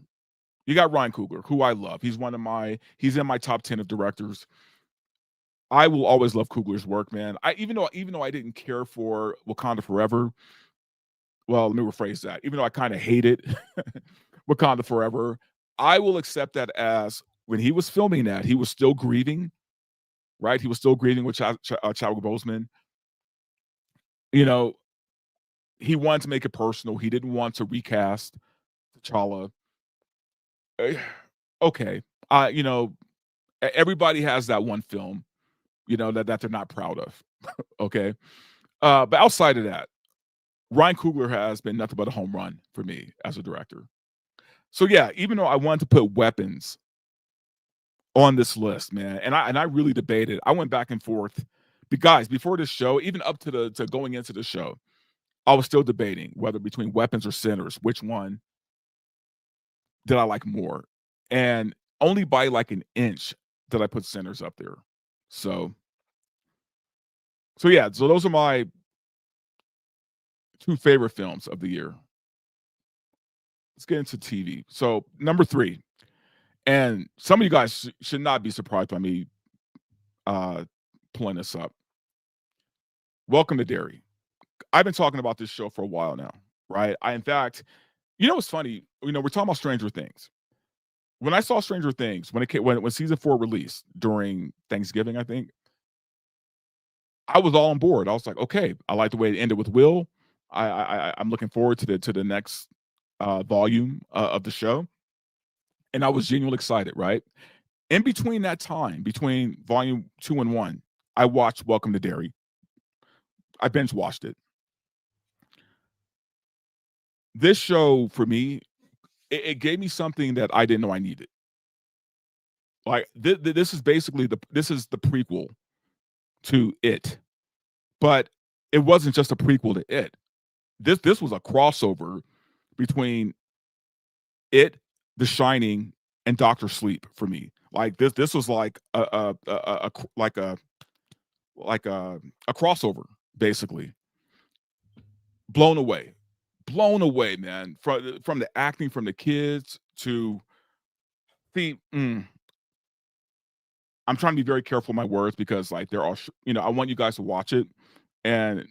You got Ryan Coogler, who I love. He's in my top 10 of directors. I will always love Coogler's work, man. Even though I didn't care for Wakanda Forever, well, let me rephrase that. Even though I kind of hated Wakanda Forever, I will accept that as when he was filming that, he was still grieving, right? He was still grieving with Chadwick Boseman. You know, he wanted to make it personal. He didn't want to recast T'Challa. Okay. Everybody has that one film, that they're not proud of. Okay. But outside of that, Ryan Coogler has been nothing but a home run for me as a director. So yeah, even though I wanted to put Weapons on this list, man, and I really debated. I went back and forth. But guys, before this show, even up to going into the show, I was still debating whether between Weapons or Sinners, which one did I like more? And only by like an inch did I put Sinners up there. So yeah, so those are my 2 favorite films of the year. Let's get into TV. So number 3, and some of you guys should not be surprised by me pulling this up. Welcome to Derry. I've been talking about this show for a while now, right? In fact, what's funny? We're talking about Stranger Things. When I saw Stranger Things, when season 4 released during Thanksgiving, I think, I was all on board. I was like, okay, I like the way it ended with Will. I'm looking forward to the next volume of the show, and I was genuinely excited. Right in between that time, between volume 2 and 1, I watched Welcome to Derry. I binge watched it. This show for me, it gave me something that I didn't know I needed. Like this is basically the prequel to It, but it wasn't just a prequel to It. This was a crossover between It, The Shining, and Doctor Sleep for me. Like this was like a crossover, basically. Blown away, man. From the acting, from the kids to the. I'm trying to be very careful with my words because, like, there are, I want you guys to watch it, and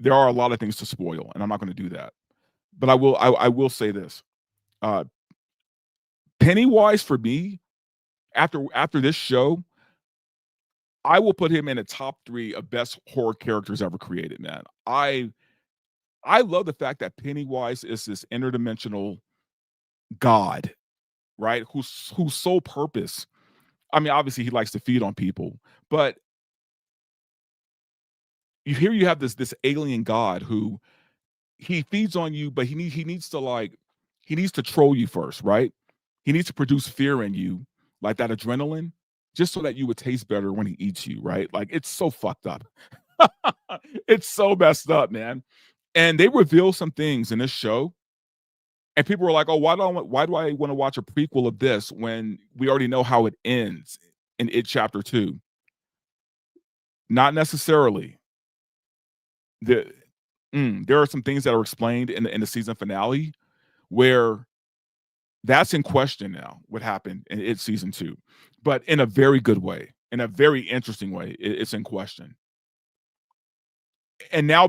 there are a lot of things to spoil, and I'm not going to do that. But I will say this: Pennywise for me, after this show, I will put him in the top 3 of best horror characters ever created. Man, I love the fact that Pennywise is this interdimensional god, right? Whose sole purpose. I mean, obviously he likes to feed on people, but you have this alien god who he feeds on you, but he needs to troll you first, right? He needs to produce fear in you, like that adrenaline, just so that you would taste better when he eats you, right? Like, it's so fucked up. It's so messed up, man. And they reveal some things in this show, and people were like, "Oh, why do I want to watch a prequel of this when we already know how it ends in It Chapter 2?" Not necessarily. There are some things that are explained in the season finale where that's in question now, what happened in It season 2, but in a very good way, in a very interesting way. It's in question. And now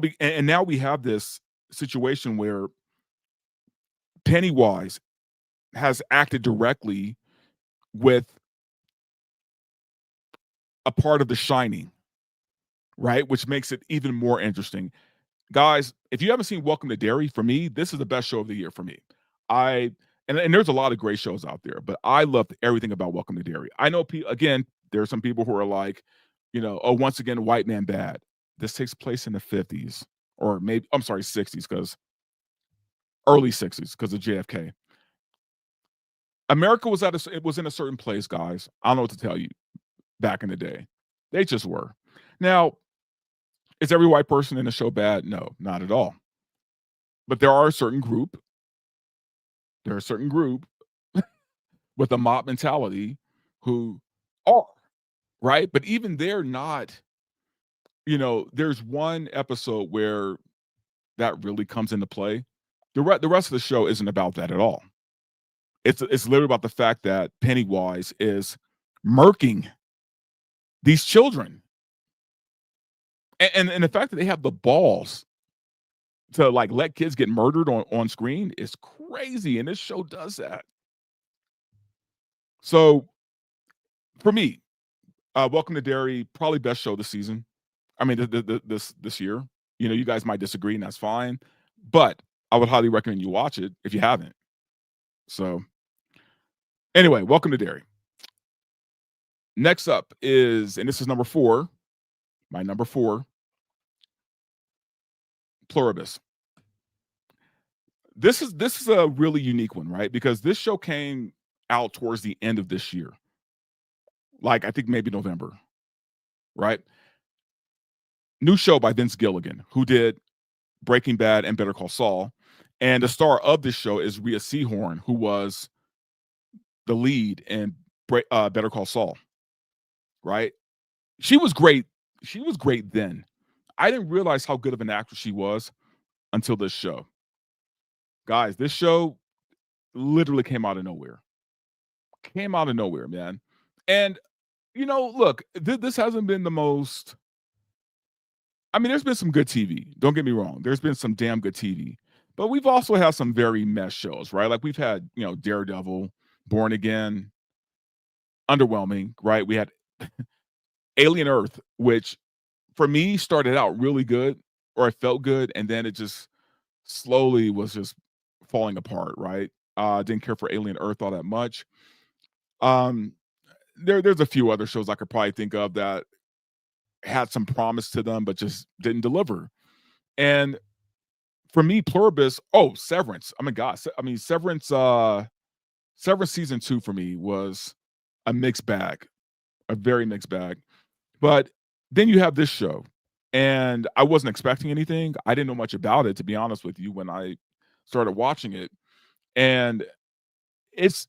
we have this situation where Pennywise has acted directly with a part of The Shining, right? Which makes it even more interesting. Guys, if you haven't seen Welcome to Derry, for me, this is the best show of the year for me. And there's a lot of great shows out there, but I loved everything about Welcome to Derry. I know, again, there are some people who are like, oh, once again, white man bad. This takes place in the 50s, or maybe, I'm sorry, 60s, because early 60s, because of JFK. America was in a certain place, guys. I don't know what to tell you. Back in the day, they just were. Now, is every white person in the show bad? No, not at all. But there are a certain group with a mob mentality who are, right? But even they're not there's one episode where that really comes into play. The rest of the show isn't about that at all. It's literally about the fact that Pennywise is murking these children, and the fact that they have the balls to like let kids get murdered on screen is crazy, and this show does that. So for me, Welcome to Derry, probably best show this season. I mean, this year. You guys might disagree, and that's fine. But I would highly recommend you watch it if you haven't. So anyway, Welcome to Derry. Next up is, and this is number 4, my number 4, Pluribus. This is a really unique one, right? Because this show came out towards the end of this year. Like, I think maybe November, right? New show by Vince Gilligan, who did Breaking Bad and Better Call Saul. And the star of this show is Rhea Seehorn, who was the lead in Better Call Saul, right? She was great. She was great then. I didn't realize how good of an actress she was until this show. Guys, this show literally came out of nowhere. Came out of nowhere, man. And, look, this hasn't been the most... I mean, there's been some good TV. Don't get me wrong. There's been some damn good TV. But we've also had some very mess shows, right? Like we've had, Daredevil, Born Again, underwhelming, right? We had Alien Earth, which for me started out really good, or it felt good, and then it just slowly was just falling apart, right? Didn't care for Alien Earth all that much. There's a few other shows I could probably think of that had some promise to them, but just didn't deliver. And for me, Pluribus, Severance. Oh my God. Severance season 2 for me was a mixed bag, a very mixed bag. But then you have this show, and I wasn't expecting anything. I didn't know much about it, to be honest with you, when I started watching it. And it's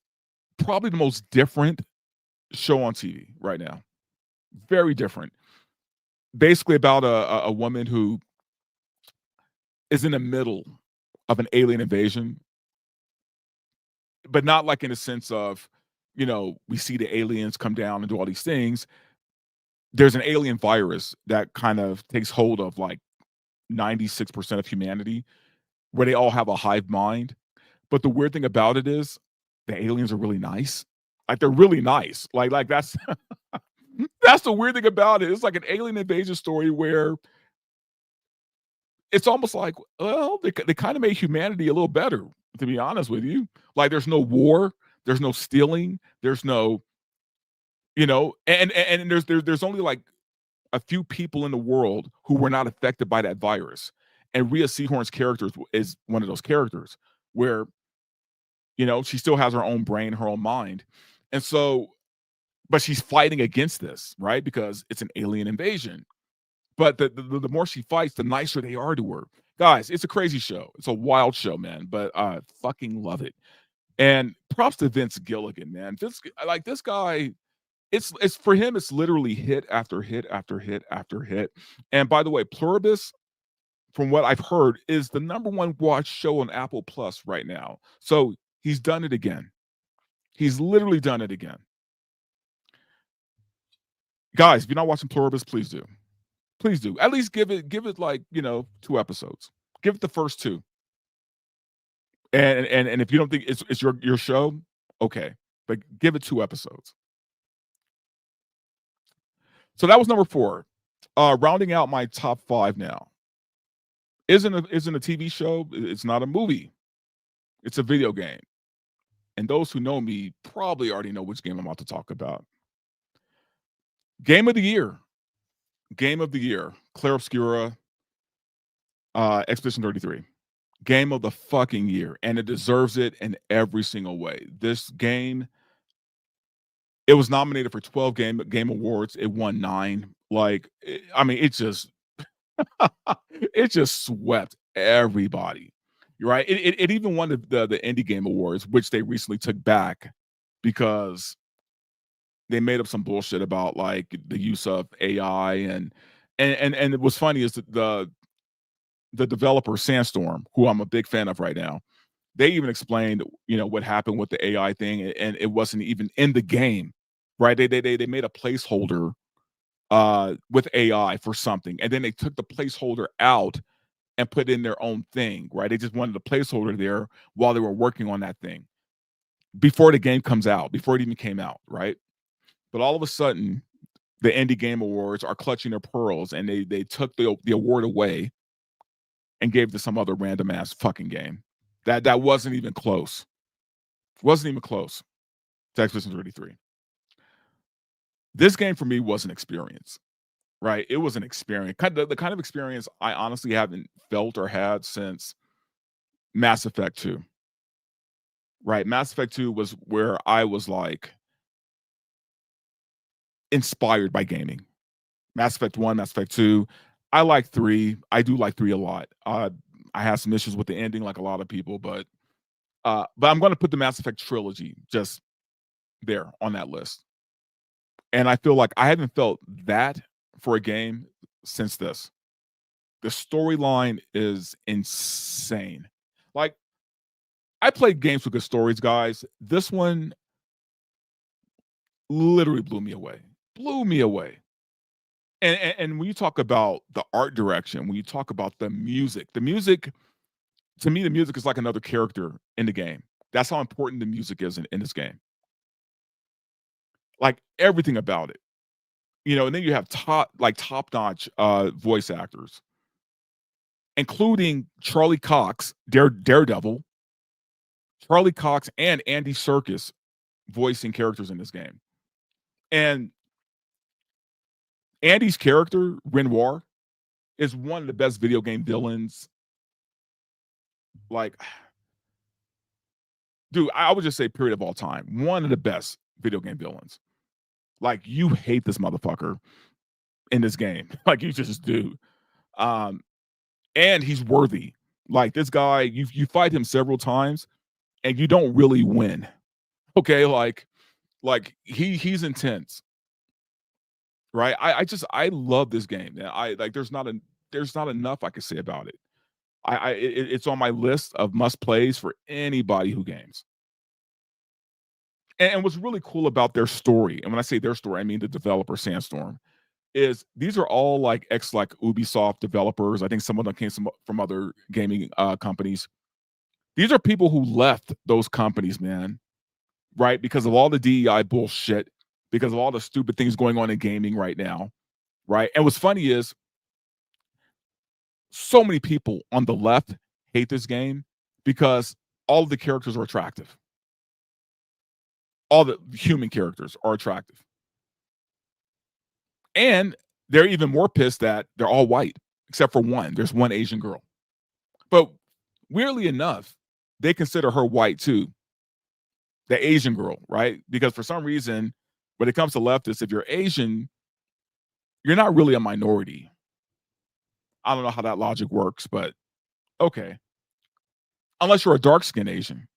probably the most different show on TV right now. Very different. Basically about a woman who is in the middle of an alien invasion, but not like in a sense of, we see the aliens come down and do all these things. There's an alien virus that kind of takes hold of like 96% of humanity, where they all have a hive mind. But the weird thing about it is the aliens are really nice. Like, they're really nice. Like that's that's the weird thing about it. It's like an alien invasion story where it's almost like, well, they kind of made humanity a little better, to be honest with you. Like, there's no war, there's no stealing, there's no, and there's only like a few people in the world who were not affected by that virus. And Rhea Seehorn's character is one of those characters where, she still has her own brain, her own mind. And so, but she's fighting against this, right? Because it's an alien invasion. But the more she fights, the nicer they are to her. Guys, it's a crazy show. It's a wild show, man. But I fucking love it. And props to Vince Gilligan, man. This guy, it's for him, it's literally hit after hit after hit after hit. And by the way, Pluribus, from what I've heard, is the #1 watched show on Apple Plus right now. So he's done it again. He's literally done it again. Guys, if you're not watching Pluribus, please do. Please do. At least give it like, 2 episodes. Give it the first 2. And if you don't think it's your show, okay. But give it 2 episodes. So that was number 4. Rounding out my top 5 now. Isn't a TV show. It's not a movie. It's a video game. And those who know me probably already know which game I'm about to talk about. Game of the year. Game of the year. Clair Obscura. Expedition 33. Game of the fucking year. And it deserves it in every single way. This game, it was nominated for 12 game awards. It won 9. It just it just swept everybody. Right? It even won the Indie Game Awards, which they recently took back because they made up some bullshit about like the use of AI and And what's funny is that the developer Sandstorm, who I'm a big fan of right now, they even explained, what happened with the AI thing, and it wasn't even in the game, right? They made a placeholder with AI for something, and then they took the placeholder out and put in their own thing, right? They just wanted a placeholder there while they were working on that thing before the game comes out, before it even came out, right? But all of a sudden, the Indie Game Awards are clutching their pearls, and they took the award away and gave it to some other random ass fucking game that wasn't even close. Wasn't even close to Expedition 33. This game for me was an experience, right? It was an experience, the kind of experience I honestly haven't felt or had since Mass Effect 2. Right? Mass Effect 2 was where I was like inspired by gaming. Mass Effect 1, Mass Effect 2. I like 3. I do like 3 a lot. I have some issues with the ending like a lot of people, but I'm going to put the Mass Effect trilogy just there on that list. And I feel like I haven't felt that for a game since this. The storyline is insane. Like, I played games with good stories, guys. This one literally blew me away. Blew me away. And when you talk about the art direction, when you talk about the music, to me, the music is like another character in the game. That's how important the music is in this game. Like everything about it. And then you have top-notch voice actors, including Charlie Cox, Daredevil, Charlie Cox, and Andy Serkis voicing characters in this game. And Andy's character, Renoir, is one of the best video game villains. Like, dude, I would just say period of all time. One of the best video game villains. Like, you hate this motherfucker in this game. Like, you just do. And he's worthy. Like, this guy, you fight him several times, and you don't really win. Okay, like he's intense. Right? I love this game. There's not enough I can say about it. It's on my list of must plays for anybody who games. And what's really cool about their story, and when I say their story, I mean the developer Sandstorm, is these are all like Ubisoft developers. I think some of them came from other gaming companies. These are people who left those companies, man, right? Because of all the DEI bullshit, because of all the stupid things going on in gaming right now, right? And what's funny is so many people on the left hate this game because all of the characters are attractive. All the human characters are attractive. And they're even more pissed that they're all white, except for one. There's one Asian girl. But weirdly enough, they consider her white too. The Asian girl, right? Because for some reason, when it comes to leftists, if you're Asian, you're not really a minority. I don't know how that logic works, but okay. Unless you're a dark-skinned Asian.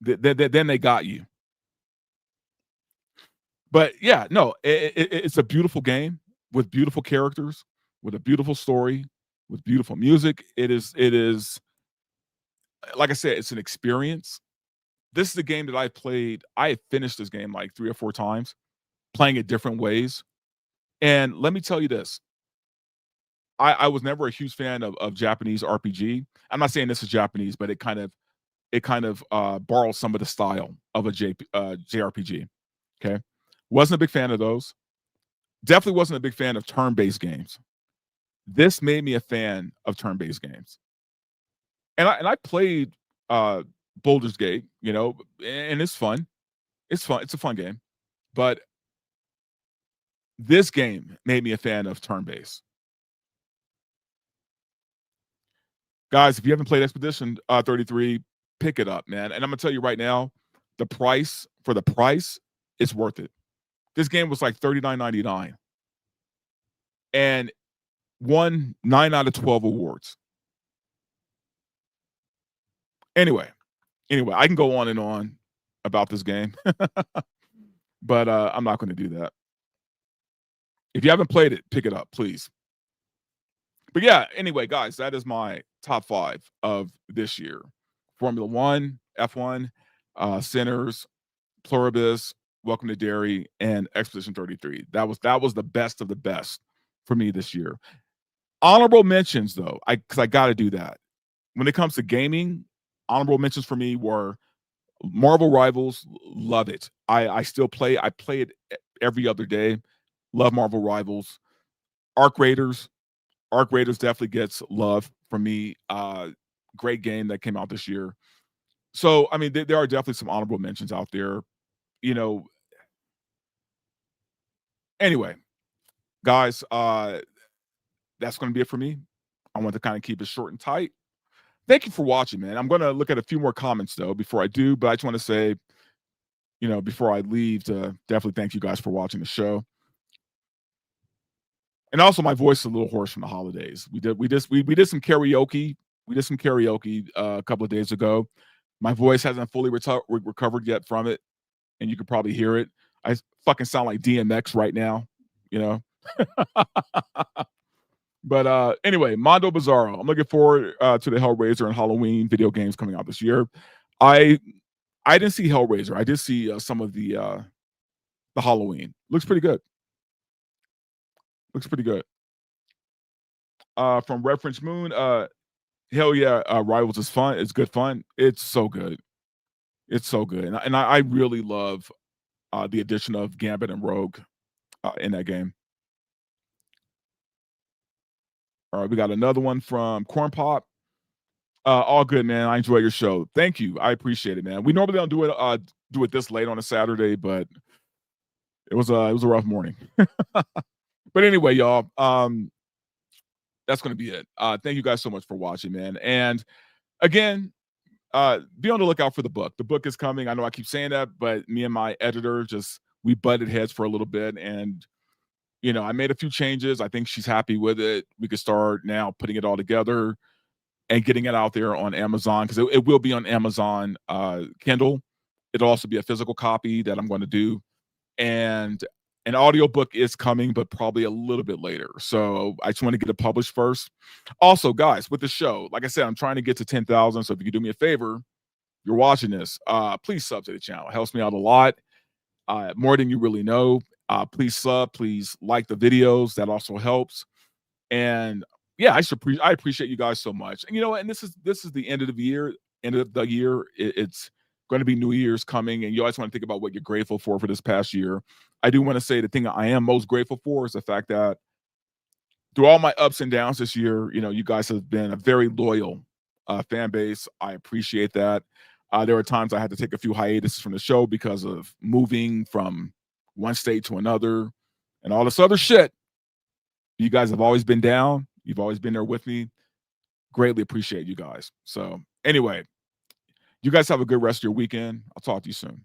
Then they got you. But yeah, no, it's a beautiful game with beautiful characters, with a beautiful story, with beautiful music. It is, like I said, it's an experience. This is a game that I played. I have finished this game like 3 or 4 times, playing it different ways. And let me tell you this. I was never a huge fan of Japanese RPG. I'm not saying this is Japanese, but it kind of borrows some of the style of a JRPG. Okay. Wasn't a big fan of those. Definitely wasn't a big fan of turn-based games. This made me a fan of turn-based games. And I played Baldur's Gate, and it's fun. It's fun. It's a fun game. But this game made me a fan of turn-based. Guys, if you haven't played Expedition 33, pick it up, man. And I'm going to tell you right now, the price is worth it. This game was like $39.99 and won 9 out of 12 awards. Anyway, I can go on and on about this game, but I'm not going to do that. If you haven't played it, pick it up, please. But yeah, anyway, guys, that is my top 5 of this year. Formula One, F1, Sinners, Pluribus, Welcome to Derry, and Expedition 33. That was the best of the best for me this year. Honorable mentions, though, because I got to do that. When it comes to gaming, honorable mentions for me were Marvel Rivals. Love it. I still play. I play it every other day. Love Marvel Rivals. Arc Raiders. Arc Raiders definitely gets love from me. Great game that came out this year. So, I mean, there are definitely some honorable mentions out there. You know, anyway, guys, that's going to be it for me. I want to kind of keep it short and tight. Thank you for watching, man. I'm going to look at a few more comments, though, before I do. But I just want to say, you know, before I leave, to definitely thank you guys for watching the show. And also, my voice is a little hoarse from the holidays. We did some karaoke. We did some karaoke a couple of days ago. My voice hasn't fully recovered yet from it, and you could probably hear it. I fucking sound like DMX right now, you know. But anyway, Mondo Bizarro. I'm looking forward to the Hellraiser and Halloween video games coming out this year. I didn't see Hellraiser. I did see some of the Halloween. Looks pretty good. Looks pretty good. From Reference Moon, hell yeah, Rivals is fun. It's good fun. It's so good. It's so good. And I really love the addition of Gambit and Rogue in that game. All right, we got another one from Corn Pop. All good, man. I enjoy your show. Thank you. I appreciate it, man. We normally don't do it this late on a Saturday, but it was a rough morning. But anyway, y'all, that's going to be it. Thank you guys so much for watching, man. And again, be on the lookout for the book. The book is coming. I know I keep saying that, but me and my editor we butted heads for a little bit, and you know, I made a few changes. I think she's happy with it. We could start now putting it all together and getting it out there on Amazon, because it will be on Amazon Kindle. It'll also be a physical copy that I'm going to do, and an audiobook is coming, but probably a little bit later. So I just want to get it published first. Also, guys, with the show, like I said, I'm trying to get to 10,000. So if you could do me a favor, you're watching this, please sub to the channel. It helps me out a lot, more than you really know. Please sub, please like the videos. That also helps. And yeah, I appreciate you guys so much. And you know, and this is the end of the year. It's going to be New Year's coming, and you always want to think about what you're grateful for this past year. I do want to say the thing I am most grateful for is the fact that through all my ups and downs this year, you know, you guys have been a very loyal fan base. I appreciate that. There were times I had to take a few hiatuses from the show because of moving from one state to another and all this other shit. You guys have always been down. You've always been there with me. Greatly appreciate you guys. So anyway, you guys have a good rest of your weekend. I'll talk to you soon.